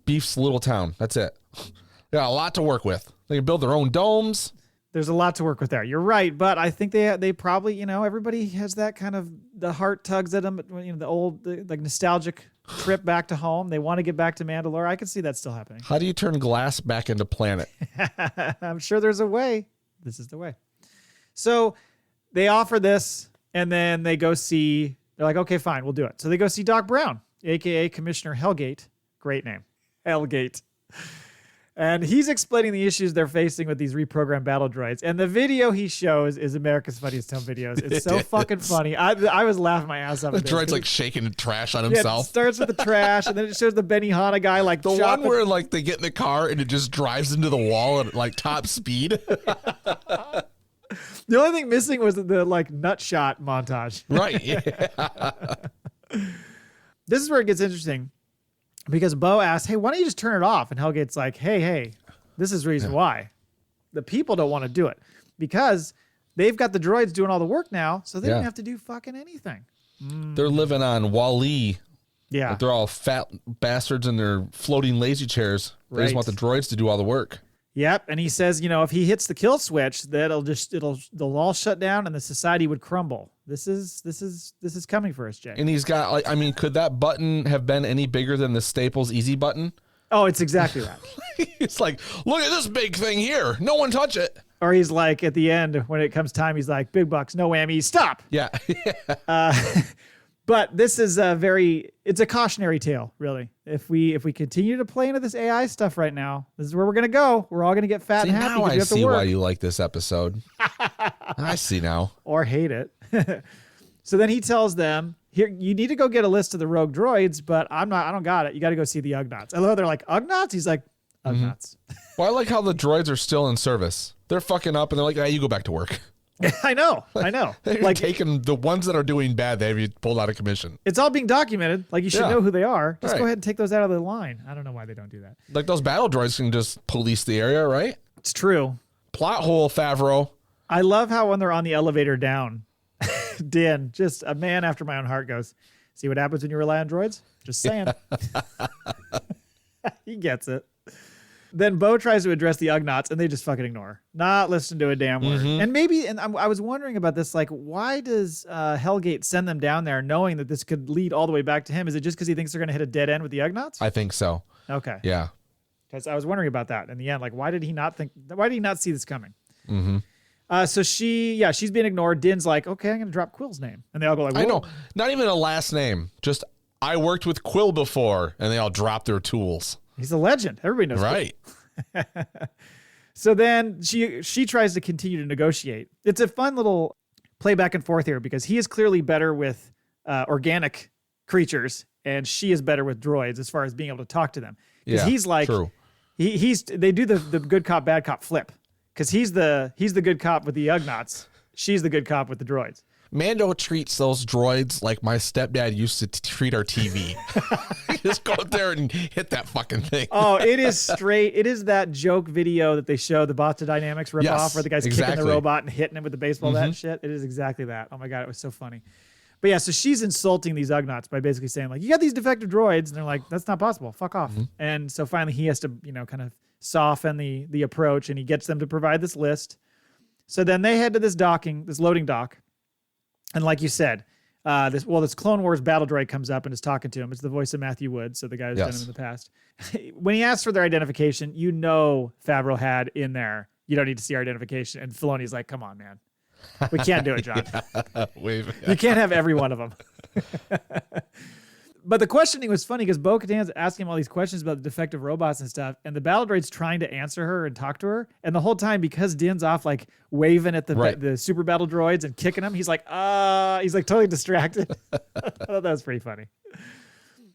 Beef's little town. That's it. They got a lot to work with. They can build their own domes. There's a lot to work with there. You're right, but I think they probably, everybody has that kind of, the heart tugs at them, the old like nostalgic trip back to home. They want to get back to Mandalore. I can see that still happening. How do you turn glass back into planet? I'm sure there's a way. This is the way. So they offer this, and then they go see, they're like, okay, fine, we'll do it. So they go see Doc Brown, a.k.a. Commissioner Hellgate. Great name. Hellgate. And he's explaining the issues they're facing with these reprogrammed battle droids. And the video he shows is America's Funniest Home Videos. It's so fucking funny. I was laughing my ass off. The droid's like shaking trash on himself. It starts with the trash, and then it shows the Benihana guy like the one where like they get in the car and it just drives into the wall at like top speed. The only thing missing was the like nut shot montage. Right. Yeah. This is where it gets interesting. Because Bo asked, hey, why don't you just turn it off? And Hellgate's like, hey, this is the reason why. The people don't want to do it. Because they've got the droids doing all the work now, so they don't have to do fucking anything. They're living on Wall-E. Yeah. Like they're all fat bastards in their floating lazy chairs. They just want the droids to do all the work. Yep. And he says, if he hits the kill switch, they'll all shut down and the society would crumble. This is coming for us, Jay. And he's got like, I mean, could that button have been any bigger than the Staples Easy button? Oh, it's exactly that. It's like, look at this big thing here. No one touch it. Or he's like, at the end, when it comes time, he's like, big bucks, no whammy, stop. Yeah. But this is it's a cautionary tale, really. If we continue to play into this AI stuff right now, this is where we're going to go. We're all going to get fat and happy. Now I see why you like this episode. I see now. Or hate it. So then he tells them, here, you need to go get a list of the rogue droids, but I don't got it. You got to go see the Ugnaughts. I love they're like, Ugnaughts? He's like, Ugnaughts. Well, I like how the droids are still in service. They're fucking up and they're like, you go back to work. I know. They're like taking the ones that are doing bad, they have you pulled out of commission. It's all being documented. Like you should know who they are. Just go ahead and take those out of the line. I don't know why they don't do that. Like those battle droids can just police the area, right? It's true. Plot hole, Favreau. I love how when they're on the elevator down, Din, just a man after my own heart, goes, see what happens when you rely on droids? Just saying. He gets it. Then Bo tries to address the Ugnaughts, and they just fucking ignore. Not listen to a damn word. And I was wondering about this, like, why does Hellgate send them down there knowing that this could lead all the way back to him? Is it just because he thinks they're going to hit a dead end with the Ugnaughts? I think so. Okay. Yeah. Because I was wondering about that in the end. Like, why did he not see this coming? So she's being ignored. Din's like, okay, I'm going to drop Quill's name. And they all go like, whoa. I know. Not even a last name. Just, I worked with Quill before. And they all drop their tools. He's a legend. Everybody knows. Right. So then she tries to continue to negotiate. It's a fun little play back and forth here because he is clearly better with organic creatures and she is better with droids as far as being able to talk to them. Because he's like, true. They do the good cop, bad cop flip. Because he's the good cop with the Ugnaughts. She's the good cop with the droids. Mando treats those droids like my stepdad used to treat our TV. Just go out there and hit that fucking thing. Oh, it is straight. It is that joke video that they show, the Boston Dynamics ripoff, where the guy's kicking the robot and hitting it with the baseball bat shit. It is exactly that. Oh my God, it was so funny. But yeah, so she's insulting these Ugnaughts by basically saying like, you got these defective droids. And they're like, that's not possible. Fuck off. And so finally he has to, kind of soften the approach and he gets them to provide this list. So then they head to this loading dock. And like you said, this Clone Wars battle droid comes up and is talking to him. It's the voice of Matthew Wood, so the guy who's done him in the past. When he asks for their identification, Favreau had in there, you don't need to see our identification. And Filoni's like, come on, man. We can't do it, John. You can't have every one of them. But the questioning was funny because Bo-Katan's asking him all these questions about the defective robots and stuff, and the battle droid's trying to answer her and talk to her. And the whole time, because Din's off like waving at the super battle droids and kicking them, he's like totally distracted. I thought that was pretty funny.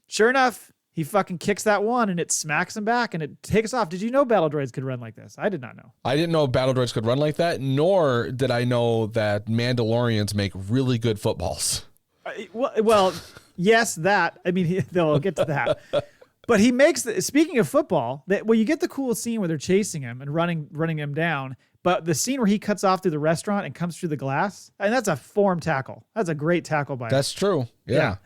Sure enough, he fucking kicks that one and it smacks him back and it takes off. Did you know battle droids could run like this? I did not know. I didn't know battle droids could run like that, nor did I know that Mandalorians make really good footballs. Well, yes, that. I mean, they'll get to that. But he makes speaking of football, you get the cool scene where they're chasing him and running him down. But the scene where he cuts off through the restaurant and comes through the glass, and that's a form tackle. That's a great tackle by him. That's true. Yeah.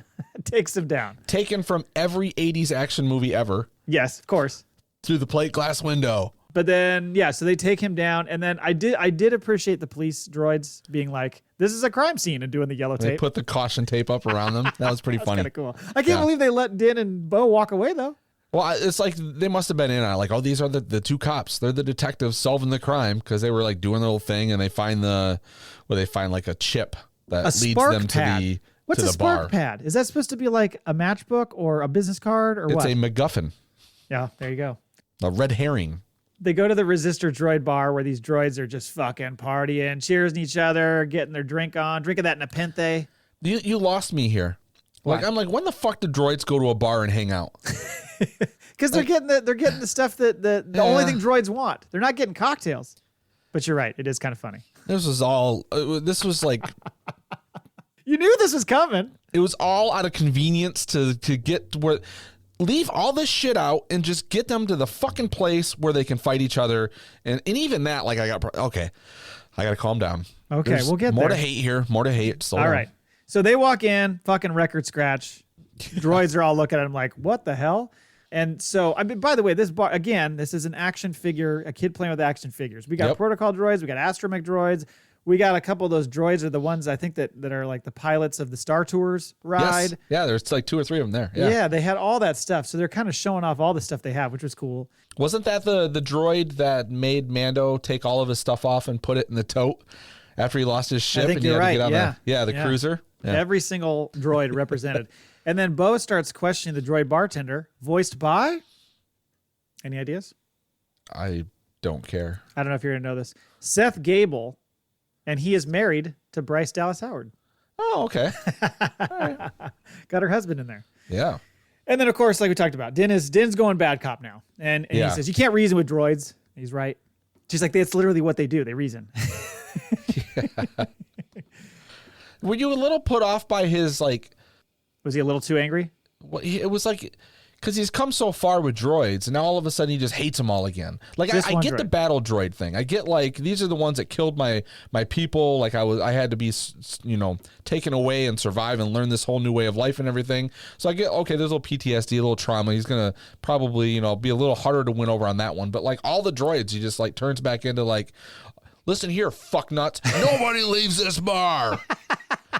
Takes him down. Taken from every 80s action movie ever. Yes, of course. Through the plate glass window. But then, so they take him down, and then I did appreciate the police droids being like, "This is a crime scene," and doing the yellow tape. They put the caution tape up around them. That was pretty funny. That's kind of cool. I can't believe they let Din and Bo walk away though. Well, it's like they must have been in on it. Like, oh, these are the two cops. They're the detectives solving the crime because they were like doing the little thing, and they find like a chip that leads them to What's the a spark bar. pad? Is that supposed to be like a matchbook or a business card or what? It's a MacGuffin. Yeah, there you go. A red herring. They go to the resistor droid bar where these droids are just fucking partying, cheersing each other, getting their drink on, drinking that Nepenthe. You lost me here. Why? Like I'm like, when the fuck do droids go to a bar and hang out? Because they're getting the stuff that the only thing droids want. They're not getting cocktails. But you're right. It is kind of funny. This was like. You knew this was coming. It was all out of convenience to get to where. Leave all this shit out and just get them to the fucking place where they can fight each other. And even that, like, I got to calm down. Okay, we'll get more there. To hate here. More to hate. All right. So they walk in, fucking record scratch. Droids are all looking at him like, what the hell? And so, I mean, by the way, this is an action figure, a kid playing with action figures. We got protocol droids. We got astromech droids. We got a couple of those droids are the ones I think that are like the pilots of the Star Tours ride. Yes. Yeah, there's like 2 or 3 of them there. Yeah, they had all that stuff. So they're kind of showing off all the stuff they have, which was cool. Wasn't that the droid that made Mando take all of his stuff off and put it in the tote after he lost his ship? I think and you're right. To get on the cruiser? Yeah. Every single droid represented. And then Bo starts questioning the droid bartender, voiced by? Any ideas? I don't care. I don't know if you're going to know this. Seth Gable. And he is married to Bryce Dallas Howard. Oh, okay. All right. Got her husband in there. Yeah. And then, of course, like we talked about, Din's going bad cop now. And he says, you can't reason with droids. He's right. She's like, that's literally what they do. They reason. Were you a little put off by his, like... Was he a little too angry? Well, it was like... Because he's come so far with droids, and now all of a sudden he just hates them all again. Like I get the battle droid thing. I get like these are the ones that killed my people. Like I had to be taken away and survive and learn this whole new way of life and everything. So I get there's a little PTSD, a little trauma. He's gonna probably be a little harder to win over on that one. But like all the droids, he just like turns back into like, listen here, fuck nuts. Nobody leaves this bar.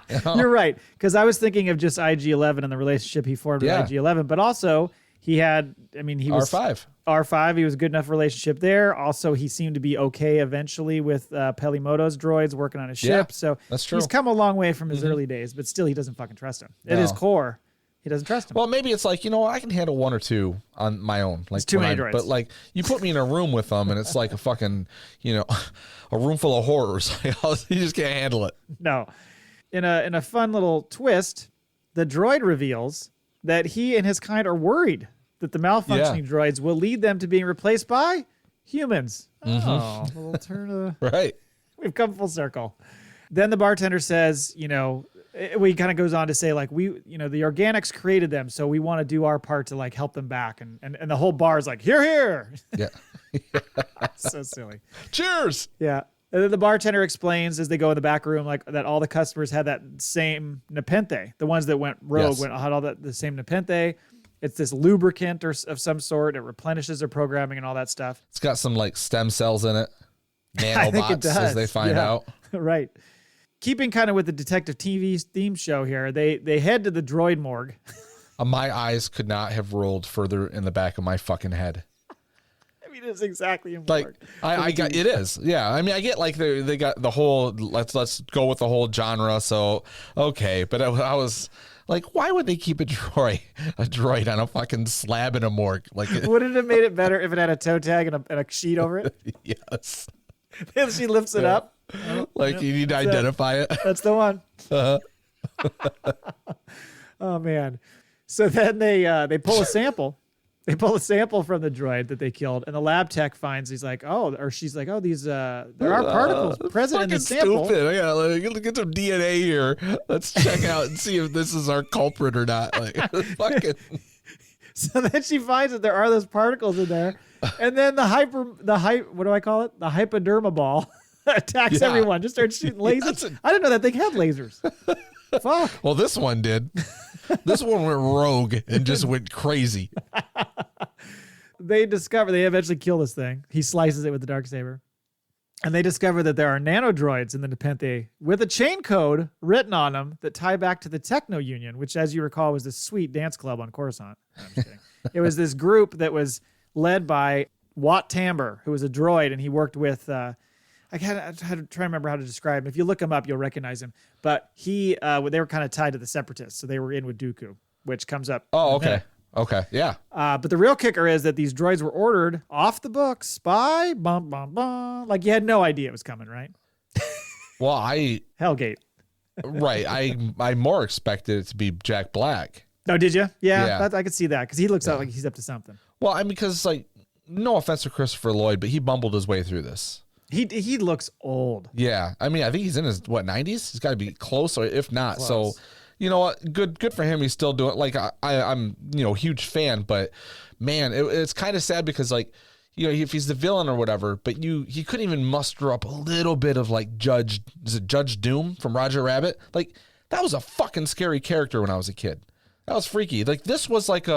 You're right, because I was thinking of just IG-11 and the relationship he formed with IG-11, but also he was R5. He was a good enough relationship there. Also, he seemed to be okay eventually with Pelimoto's droids working on his ship. So that's true. He's come a long way from his early days, but still he doesn't fucking trust him. At his core, He doesn't trust him. Well, maybe it's like, I can handle one or two on my own. Like too many droids. But like, you put me in a room with them, and it's like a fucking, a room full of horrors. You just can't handle it. No. In a fun little twist, the droid reveals that he and his kind are worried that the malfunctioning droids will lead them to being replaced by humans. Mm-hmm. Oh, a little turn of... Right. We've come full circle. Then the bartender says, he kind of goes on to say, like, the organics created them, so we want to do our part to, like, help them back. And the whole bar is like, here. Yeah. So silly. Cheers. Yeah. And then the bartender explains as they go in the back room, like, that all the customers had that same Nepenthe. The ones that went rogue had all the same Nepenthe. It's this lubricant of some sort. It replenishes their programming and all that stuff. It's got some, like, stem cells in it. Nanobots, as they find out. Right. Keeping kind of with the detective TV theme show here, they head to the droid morgue. My eyes could not have rolled further in the back of my fucking head. I mean, it's exactly in like I got it is. Yeah. I mean, I get like they got the whole let's go with the whole genre. So okay, but I was like, why would they keep a droid on a fucking slab in a morgue? Like, wouldn't it have made it better if it had a toe tag and a sheet over it? Yes. And she lifts it up. Like, you need to identify it. That's the one. Oh man. So then they pull a sample. They pull a sample from the droid that they killed, and the lab tech finds she's like, these there are particles present in the sample. Stupid. Yeah, like, get some DNA here. Let's check out and see if this is our culprit or not. Like, fucking. So then she finds that there are those particles in there, and then what do I call it? The hypoderma ball attacks everyone. Just starts shooting lasers. I didn't know that thing had lasers. Fuck. Well, this one did. This one went rogue and just went crazy. They eventually kill this thing. He slices it with the Darksaber. And they discover that there are nanodroids in the Nepenthe with a chain code written on them that tie back to the Techno Union, which, as you recall, was this sweet dance club on Coruscant. No, I'm just kidding. It was this group that was led by Wat Tambor, who was a droid, and he worked with... I had to try to remember how to describe him. If you look him up, you'll recognize him. But they were kind of tied to the Separatists, so they were in with Dooku, which comes up. Oh, okay. Okay, yeah. But the real kicker is that these droids were ordered off the books by like you had no idea it was coming, right? Well, Hellgate. Right. I more expected it to be Jack Black. Oh, did you? Yeah. I could see that because he looks out like he's up to something. Well, because like, no offense to Christopher Lloyd, but he bumbled his way through this. He looks old. Yeah. I mean, I think he's in his 90s. He's got to be close, or if not. Close. So, you know what? Good for him. He's still doing, like, I'm a huge fan, but man, it's kind of sad because, like, if he's the villain or whatever, but he couldn't even muster up a little bit of like Judge Doom from Roger Rabbit? Like, that was a fucking scary character when I was a kid. That was freaky. Like, this was like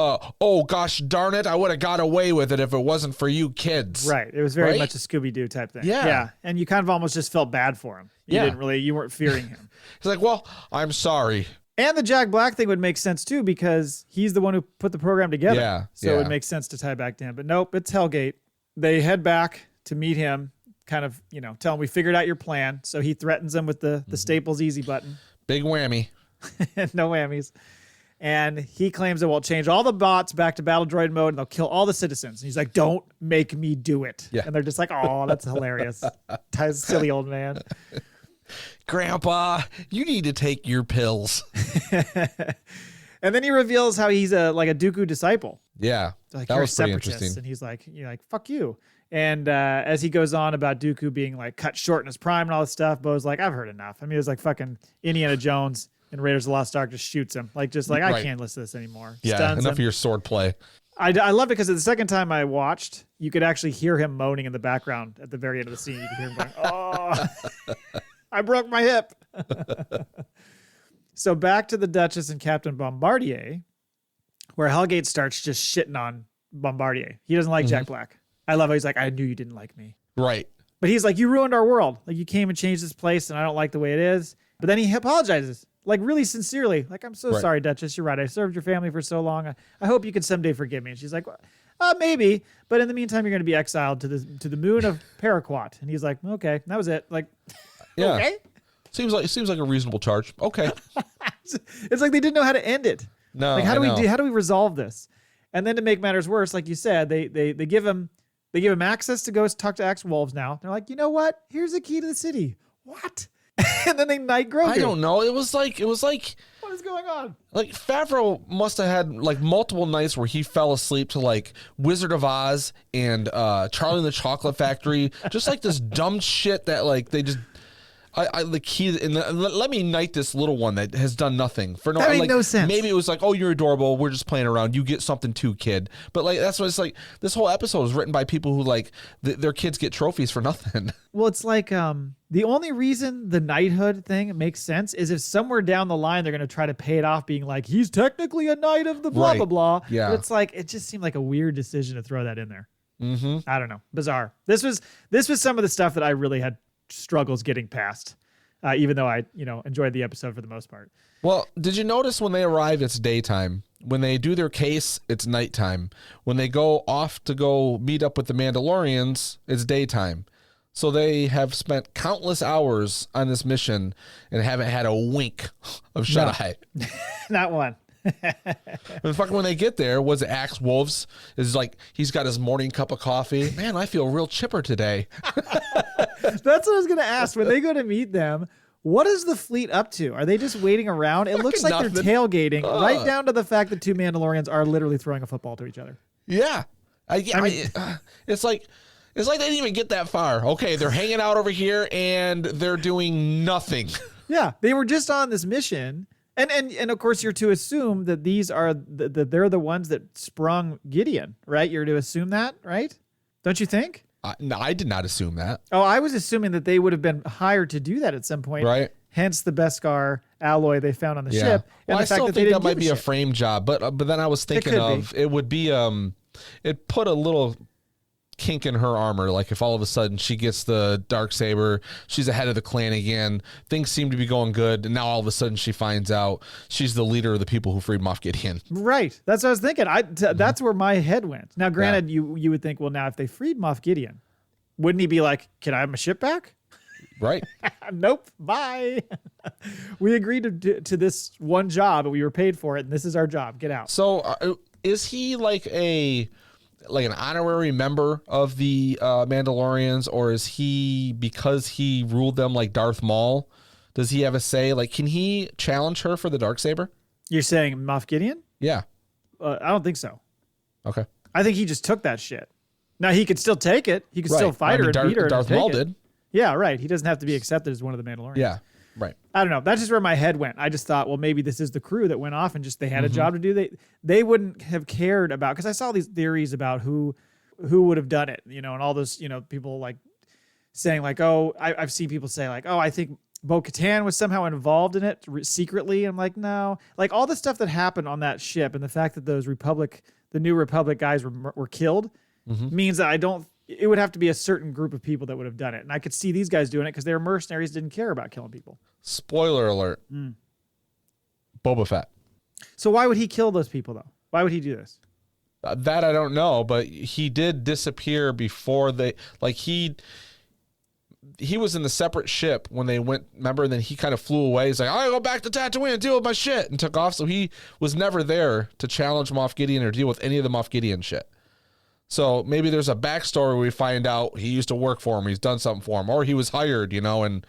oh gosh darn it, I would have got away with it if it wasn't for you kids. Right. It was very much a Scooby-Doo type thing. Yeah. And you kind of almost just felt bad for him. You weren't fearing him. He's like, well, I'm sorry. And the Jack Black thing would make sense too, because he's the one who put the program together. Yeah. So it would make sense to tie back to him. But nope, it's Hellgate. They head back to meet him, kind of, tell him we figured out your plan. So he threatens them with the Staples easy button. Big whammy. No whammies. And he claims it will change all the bots back to battle droid mode and they'll kill all the citizens. And he's like, don't make me do it. Yeah. And they're just like, oh, that's hilarious. Silly old man. Grandpa, you need to take your pills. And then he reveals how he's like a Dooku disciple. Yeah. Like, that you're was a pretty separatist. interesting. And he's like, fuck you. And as he goes on about Dooku being like cut short in his prime and all this stuff, Bo's like, I've heard enough. I mean, it was like fucking Indiana Jones and Raiders of the Lost Ark just shoots him. Like, just like, I can't listen to this anymore. Yeah, Stuns enough him. of your sword play. I loved it because the second time I watched, you could actually hear him moaning in the background at the very end of the scene. You could hear him going, oh, I broke my hip. So back to the Duchess and Captain Bombardier, where Hellgate starts just shitting on Bombardier. He doesn't like Jack Black. I love how he's like, I knew you didn't like me. Right. But he's like, you ruined our world. Like, you came and changed this place, and I don't like the way it is. But then he apologizes, like, really sincerely. Like, I'm so sorry, Duchess. You're right. I served your family for so long. I hope you can someday forgive me. And she's like, well, maybe. But in the meantime, you're going to be exiled to the moon of Paraquat. And he's like, okay. And that was it. Like, okay. Seems like a reasonable charge. Okay. It's like they didn't know how to end it. No, like how do we resolve this? And then to make matters worse, like you said, they give him access to go talk to ex-wolves now. They're like, you know what? Here's the key to the city. What? And then they knight Grogu. I don't know. It was like what is going on? Like Favreau must have had like multiple nights where he fell asleep to like Wizard of Oz and Charlie and the Chocolate Factory, just like this dumb shit that like they just. The key and let me knight this little one that has done nothing for no. That made no sense. Maybe it was like, oh, you're adorable. We're just playing around. You get something too, kid. But like that's what it's like. This whole episode is written by people who like their kids get trophies for nothing. Well, it's like the only reason the knighthood thing makes sense is if somewhere down the line they're going to try to pay it off, being like he's technically a knight of the blah blah blah. Yeah, but it's like it just seemed like a weird decision to throw that in there. Mm-hmm. I don't know. Bizarre. This was some of the stuff that I really had struggles getting past, even though I enjoyed the episode for the most part. Well, did you notice when they arrive, it's daytime. When they do their case, it's nighttime. When they go off to go meet up with the Mandalorians, it's daytime. So they have spent countless hours on this mission and haven't had a wink of shut-eye. Not one. And fucking when they get there, was it Axe Wolves? Is like he's got his morning cup of coffee. Man, I feel real chipper today. That's what I was gonna ask. When they go to meet them, what is the fleet up to? Are they just waiting around? It looks like nothing. they're tailgating, right down to the fact that two Mandalorians are literally throwing a football to each other. Yeah, it's like they didn't even get that far. Okay, they're hanging out over here and they're doing nothing. Yeah, they were just on this mission. And of course, you're to assume that these are they're the ones that sprung Gideon, right? You're to assume that, right? Don't you think? No, I did not assume that. Oh, I was assuming that they would have been hired to do that at some point, right? Hence the Beskar alloy they found on the ship. And well, the I still fact think that they might be a frame job, but then I was thinking it would be it put a little kink in her armor. Like if all of a sudden she gets the Darksaber, she's ahead of the clan again. Things seem to be going good, and now all of a sudden she finds out she's the leader of the people who freed Moff Gideon. Right. That's what I was thinking. That's where my head went. Now, granted, you would think, well, now if they freed Moff Gideon, wouldn't he be like, can I have my ship back? Right. Nope. Bye. We agreed to this one job, and we were paid for it, and this is our job. Get out. So is he like an honorary member of the Mandalorians, or is he, because he ruled them like Darth Maul, does he have a say? Like, can he challenge her for the Darksaber? You're saying Moff Gideon? Yeah. I don't think so. Okay. I think he just took that shit. Now, he could still take it. He could still fight her and beat her. Darth Maul did. Yeah, right. He doesn't have to be accepted as one of the Mandalorians. Yeah, right. I don't know. That's just where my head went. I just thought, well, maybe this is the crew that went off and just they had a job to do. They wouldn't have cared about, because I saw these theories about who would have done it, and all those, people like saying like, oh, I've seen people say like, oh, I think Bo-Katan was somehow involved in it secretly. I'm like, no, like all the stuff that happened on that ship and the fact that those the New Republic guys were killed means that it would have to be a certain group of people that would have done it. And I could see these guys doing it because they were mercenaries, didn't care about killing people. Spoiler alert. Boba Fett. So why would he kill those people, though? Why would he do this? That I don't know, but he did disappear before he was in the separate ship when they went, remember, and then he kind of flew away. He's like, I go back to Tatooine and deal with my shit, and took off. So he was never there to challenge Moff Gideon or deal with any of the Moff Gideon shit. So maybe there's a backstory where we find out he used to work for him, he's done something for him, or he was hired,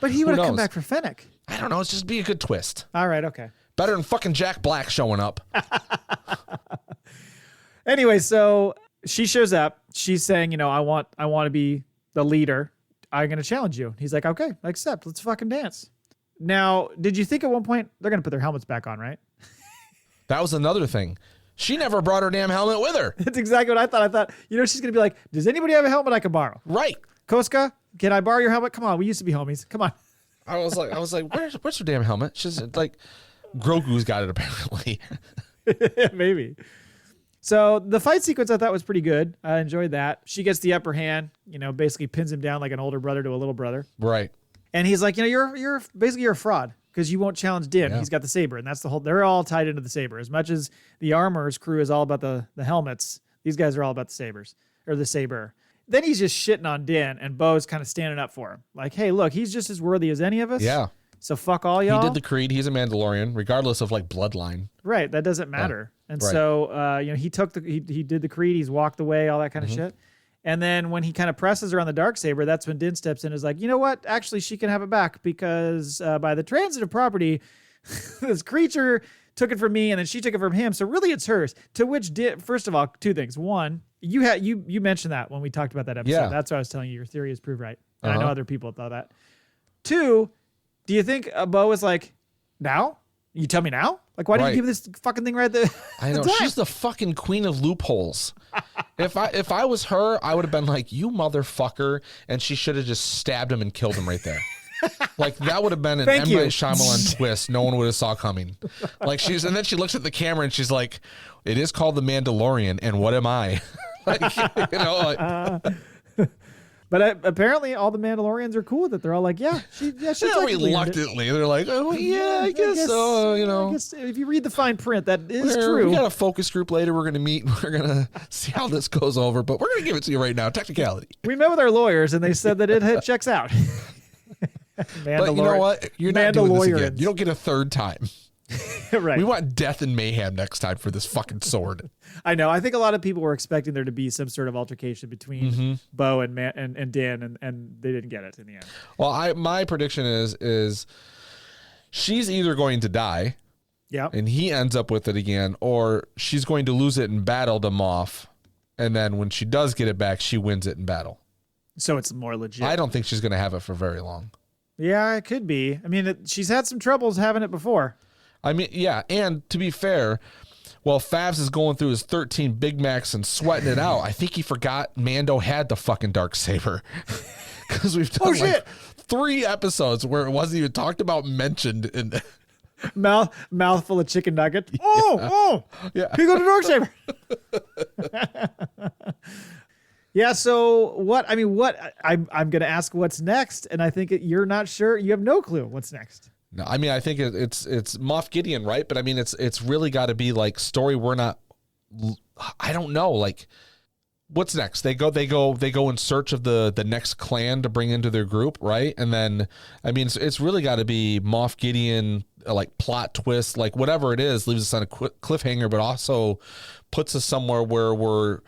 But he would have come back for Fennec. I don't know. It's just be a good twist. All right, okay. Better than fucking Jack Black showing up. Anyway, so she shows up. She's saying, I want to be the leader. I'm going to challenge you. He's like, okay, I accept. Let's fucking dance. Now, did you think at one point they're going to put their helmets back on, right? That was another thing. She never brought her damn helmet with her. That's exactly what I thought. I thought, she's going to be like, does anybody have a helmet I can borrow? Right. Koska, can I borrow your helmet? Come on. We used to be homies. Come on. I was like, where's her damn helmet? She's like, Grogu's got it apparently. Maybe. So the fight sequence I thought was pretty good. I enjoyed that. She gets the upper hand, basically pins him down like an older brother to a little brother. Right. And he's like, you're basically a fraud because you won't challenge Din. Yeah. He's got the saber, and that's the whole. They're all tied into the saber. As much as the armor's crew is all about the helmets, these guys are all about the sabers or the saber. Then he's just shitting on Din, and Bo's kind of standing up for him, like, hey, look, he's just as worthy as any of us. Yeah. So fuck all y'all. He did the creed. He's a Mandalorian, regardless of like bloodline. Right. That doesn't matter. And Right. so, he did the creed. He's walked away, all that kind of shit. And then when he kind of presses her on the Darksaber, that's when Din steps in and is like, you know what? Actually, she can have it back because by the transitive property, this creature took it from me and then she took it from him. So really it's hers. To which Din, first of all, two things. One, you mentioned that when we talked about that episode. Yeah. That's what I was telling you. Your theory is proved right. And I know other people thought that. Two, do you think Bo was like, now? You tell me now? Like, why didn't you give this fucking thing right there? I know. She's the fucking queen of loopholes. If I was her, I would have been like, you motherfucker. And she should have just stabbed him and killed him right there. Like, that would have been an M. Night Shyamalan twist no one would have saw coming. Like, and then she looks at the camera and she's like, it is called The Mandalorian, and what am I? Like, But apparently all the Mandalorians are cool with it. They're all like, she's reluctantly. They're like, oh, yeah, I guess so, I guess if you read the fine print, that is true. We got a focus group later. We're going to meet. We're going to see how this goes over, but we're going to give it to you right now. Technicality. We met with our lawyers, and they said that it checks out. But you know what? You're not doing this again. You don't get a third time. Right. We want death and mayhem next time for this fucking sword. I know. I think a lot of people were expecting there to be some sort of altercation between Bo and Dan, and they didn't get it in the end. Well, my prediction is she's either going to die, and he ends up with it again, or she's going to lose it in battle to Moff, and then when she does get it back, she wins it in battle. So it's more legit. I don't think she's going to have it for very long. Yeah, it could be. I mean, she's had some troubles having it before. I mean, yeah, and to be fair, while Favs is going through his 13 Big Macs and sweating it out, I think he forgot Mando had the fucking Darksaber. Because we've done 3 episodes where it wasn't even talked about, mentioned. In mouthful of chicken nugget. Oh, yeah. Here go the Darksaber. Yeah, so I'm going to ask what's next, and I think you're not sure. You have no clue what's next. No, I mean, I think it's Moff Gideon, right? But I mean, it's really got to be like story we're not. I don't know, like what's next? They go in search of the next clan to bring into their group, right? And then I mean, it's really got to be Moff Gideon, like plot twist, like whatever it is, leaves us on a cliffhanger, but also puts us somewhere where we're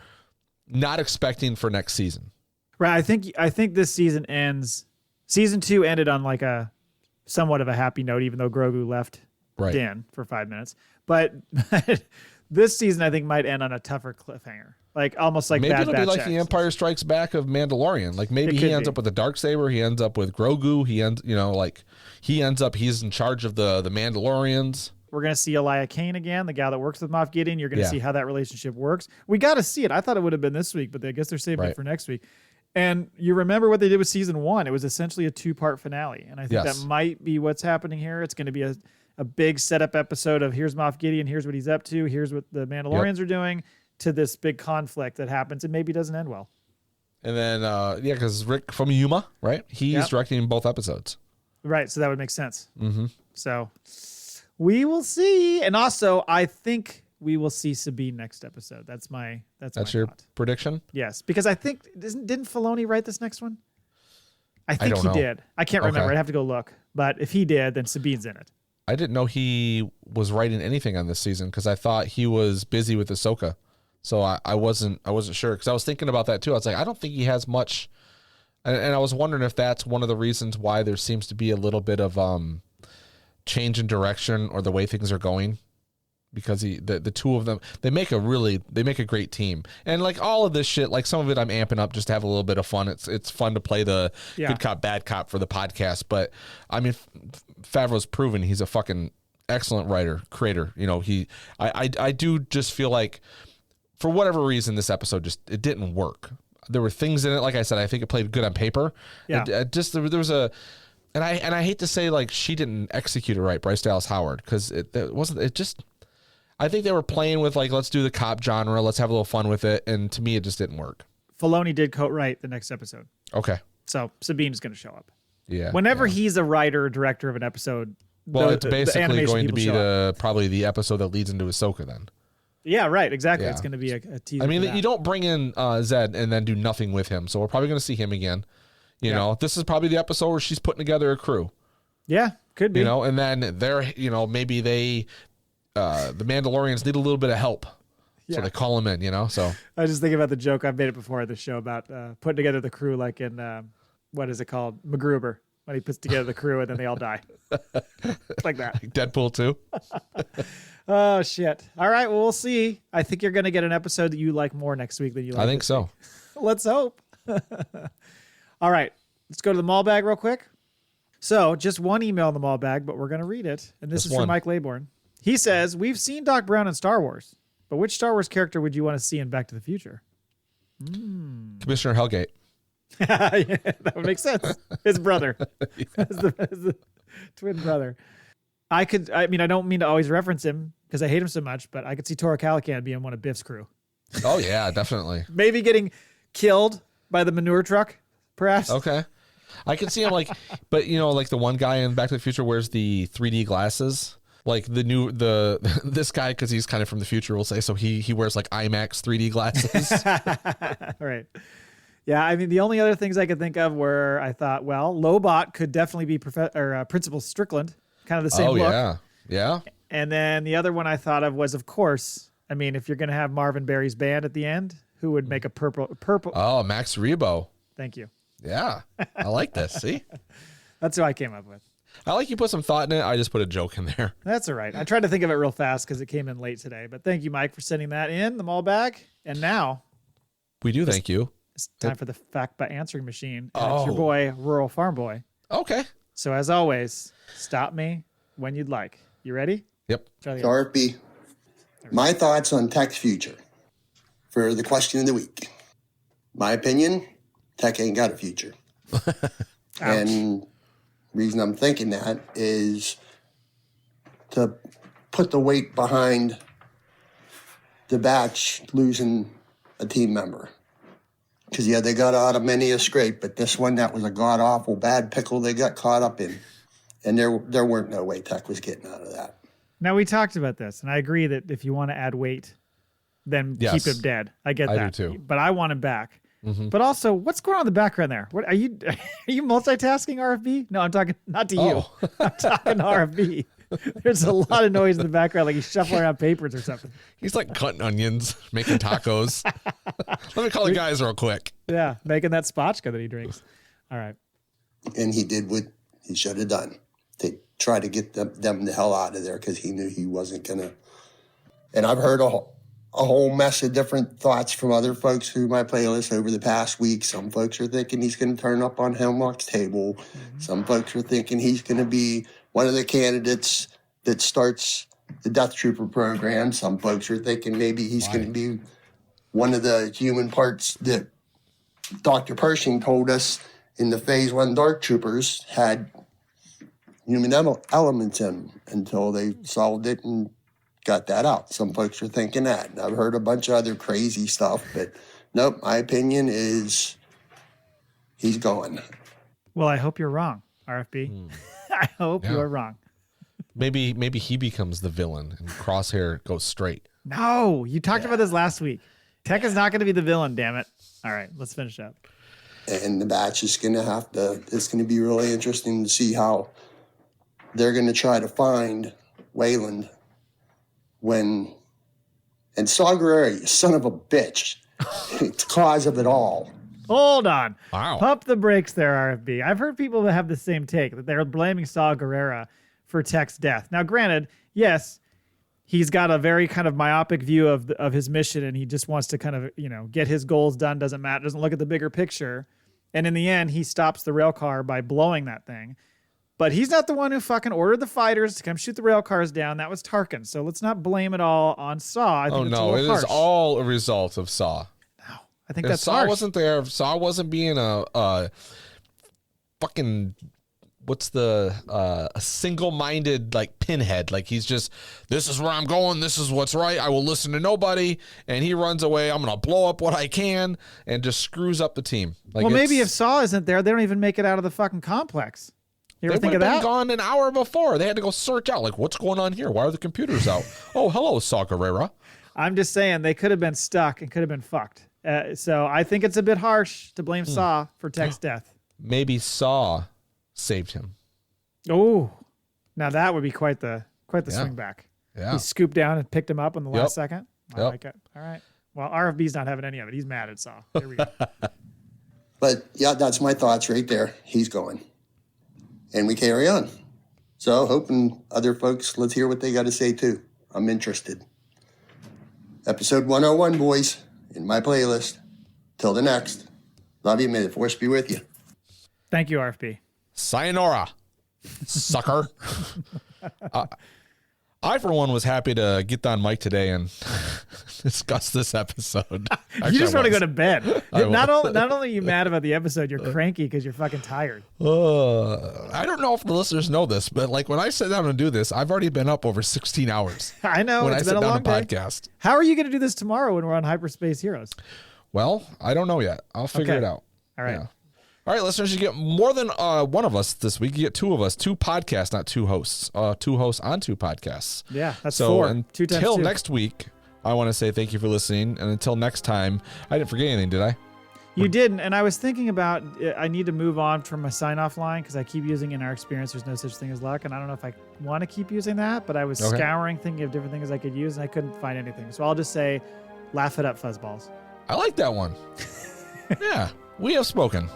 not expecting for next season. Right. I think this season ends. Season 2 ended on like a somewhat of a happy note, even though Grogu left Dan for 5 minutes. But this season, I think, might end on a tougher cliffhanger, like almost like maybe Bad it'll Batch be like X. the Empire Strikes Back of Mandalorian. Like maybe he ends up with the Darksaber, he ends up with Grogu, he ends up he's in charge of the Mandalorians. We're gonna see Elia Kane again, the guy that works with Moff Gideon. You're gonna see how that relationship works. We got to see it. I thought it would have been this week, but I guess they're saving it for next week. And you remember what they did with season 1? It was essentially a 2-part finale. And I think that might be what's happening here. It's going to be a big setup episode of here's Moff Gideon, here's what he's up to, here's what the Mandalorians are doing, to this big conflict that happens and maybe doesn't end well. And then, because Rick from Yuma, right? He's directing both episodes. Right, so that would make sense. Mm-hmm. So we will see. And also, I think we will see Sabine next episode. That's your thought. Prediction? Yes, because I think didn't Filoni write this next one? I think he did. I can't remember. I'd have to go look. But if he did, then Sabine's in it. I didn't know he was writing anything on this season because I thought he was busy with Ahsoka. So I wasn't sure because I was thinking about that too. I was like, I don't think he has much, and I was wondering if that's one of the reasons why there seems to be a little bit of change in direction or the way things are going. Because the two of them, they make a great team. And like all of this shit, like some of it I'm amping up just to have a little bit of fun. It's fun to play the good cop, bad cop for the podcast. But I mean, Favreau's proven he's a fucking excellent creator. You know, I do just feel like for whatever reason, this episode it didn't work. There were things in it. Like I said, I think it played good on paper. Yeah. There was a, and I hate to say like she didn't execute it right, Bryce Dallas Howard, because I think they were playing with like, let's do the cop genre. Let's have a little fun with it. And to me, it just didn't work. Filoni did co-write the next episode. Okay. So Sabine's going to show up. Yeah. Whenever he's a writer or director of an episode. Well, it's basically going to be probably the episode that leads into Ahsoka then. Yeah, right. Exactly. Yeah. It's going to be a teaser. I mean, you don't bring in Zed and then do nothing with him. So we're probably going to see him again. You know, this is probably the episode where she's putting together a crew. Yeah, could be. You know, and then they're, you know, maybe they, the Mandalorians need a little bit of help. So they call him in, you know, so. I was just thinking about the joke. I've made it before at the show about putting together the crew like in, what is it called? MacGruber. When he puts together the crew and then they all die. Like that. Like Deadpool 2. Oh, shit. All right, well, we'll see. I think you're going to get an episode that you like more next week than you like I think so. Let's hope. All right, let's go to the Maul Bag real quick. So just one email in the Maul Bag, but we're going to read it. And this is from Mike Laybourne. He says, we've seen Doc Brown in Star Wars, but which Star Wars character would you want to see in Back to the Future? Commissioner Hellgate. Yeah, that would make sense. His brother. As the twin brother. I don't mean to always reference him because I hate him so much, but I could see Tora Calican being one of Biff's crew. Oh, yeah, definitely. Maybe getting killed by the manure truck, perhaps. Okay. I can see him like, but you know, like the one guy in Back to the Future wears the 3D glasses. Like this guy, because he's kind of from the future, will say, so he wears like IMAX 3D glasses. Right. Yeah, I mean, the only other things I could think of were I thought, well, Lobot could definitely be Principal Strickland, kind of the same look. Oh, yeah. And then the other one I thought of was, of course, I mean, if you're going to have Marvin Berry's band at the end, who would make a purple? Oh, Max Rebo. Thank you. Yeah, I like this. See? That's who I came up with. I like you put some thought in it. I just put a joke in there. That's all right. I tried to think of it real fast because it came in late today. But thank you, Mike, for sending that in, the Maul Bag. And now... We do thank you. It's time for the FACPA Answering Machine. And it's your boy, Rural Farm Boy. Okay. So as always, stop me when you'd like. You ready? Yep. RFB. My thoughts on tech's future for the question of the week. My opinion, tech ain't got a future. And reason I'm thinking that is to put the weight behind the batch losing a team member. Because, yeah, they got out of many a scrape, but this one, that was a god-awful bad pickle they got caught up in. And there weren't no way Tech was getting out of that. Now, we talked about this, and I agree that if you want to add weight, then keep him dead. I get that. I do too. But I want him back. Mm-hmm. But also, what's going on in the background there? What are you multitasking, RFB? No, I'm talking not to you. I'm talking to RFB. There's a lot of noise in the background, like he's shuffling around papers or something. He's like cutting onions, making tacos. Let me call the guys real quick. Yeah, making that spotchka that he drinks. All right. And he did what he should have done to try to get them the hell out of there because he knew he wasn't going to. And I've heard a whole mess of different thoughts from other folks through my playlist over the past week. Some folks are thinking he's going to turn up on Hemlock's table. Mm-hmm. Some folks are thinking he's going to be one of the candidates that starts the Death Trooper program. Some folks are thinking maybe he's going to be one of the human parts that Dr. Pershing told us in the Phase 1 Dark Troopers had human elements in until they solved it and got that out. Some folks are thinking that. And I've heard a bunch of other crazy stuff, but nope, my opinion is he's going. Well, I hope you're wrong, RFB. I hope you're wrong. Maybe he becomes the villain and Crosshair goes straight. No, you talked about this last week. Tech is not going to be the villain, damn it. All right, let's finish up. And the batch is going to have to, it's going to be really interesting to see how they're going to try to find Wayland when, and Saw Gerrera, you son of a bitch, it's cause of it all. Hold on. Wow. Pump the brakes there, RFB. I've heard people that have the same take, that they're blaming Saw Gerrera for Tech's death. Now, granted, yes, he's got a very kind of myopic view of his mission, and he just wants to kind of, get his goals done, doesn't matter, doesn't look at the bigger picture. And in the end, he stops the rail car by blowing that thing. But he's not the one who fucking ordered the fighters to come shoot the rail cars down. That was Tarkin. So let's not blame it all on Saw. I think it's a little harsh. Is all a result of Saw. No, I think If that's Saw harsh. wasn't there, if Saw wasn't being a fucking, a single-minded like pinhead. Like he's just, this is where I'm going. This is what's right. I will listen to nobody. And he runs away. I'm going to blow up what I can and just screws up the team. Like, well, maybe if Saw isn't there, they don't even make it out of the fucking complex. You ever think of that? They would have been gone an hour before. They had to go search out. Like, what's going on here? Why are the computers out? Oh, hello, Saw Gerrera. I'm just saying they could have been stuck and could have been fucked. So I think it's a bit harsh to blame Saw for Tech's death. Maybe Saw saved him. Oh, now that would be quite the swing back. Yeah. He scooped down and picked him up in the last second. I Yep. like it. All right. Well, RFB's not having any of it. He's mad at Saw. Here we go. But yeah, that's my thoughts right there. He's going. And we carry on. So hoping other folks, let's hear what they got to say too. I'm interested. Episode 101, boys, in my playlist. Till the next. Love you. May the force be with you. Thank you, RFB. Sayonara, sucker. I, for one, was happy to get on mic today and discuss this episode. You just want to go to bed. I Not only are you mad about the episode, you're cranky because you're fucking tired. I don't know if the listeners know this, but like when I sit down and do this, I've already been up over 16 hours. I know. When I It's sit been a down long to day. podcast. How are you going to do this tomorrow when we're on Hyperspace Heroes? Well, I don't know yet. I'll figure Okay. it out. All right. Yeah. All right, listeners, you get more than one of us this week. You get two of us, two podcasts, not two hosts. Two hosts on two podcasts. Yeah, that's So 4. 2 times until 2. next week, I want to say thank you for listening. And until next time, I didn't forget anything, did I? You didn't, and I was thinking about I need to move on from my sign-off line because I keep using in our experience there's no such thing as luck, and I don't know if I want to keep using that, but I was Okay. scouring, thinking of different things I could use, and I couldn't find anything. So I'll just say, laugh it up, fuzzballs. I like that one. Yeah, we have spoken.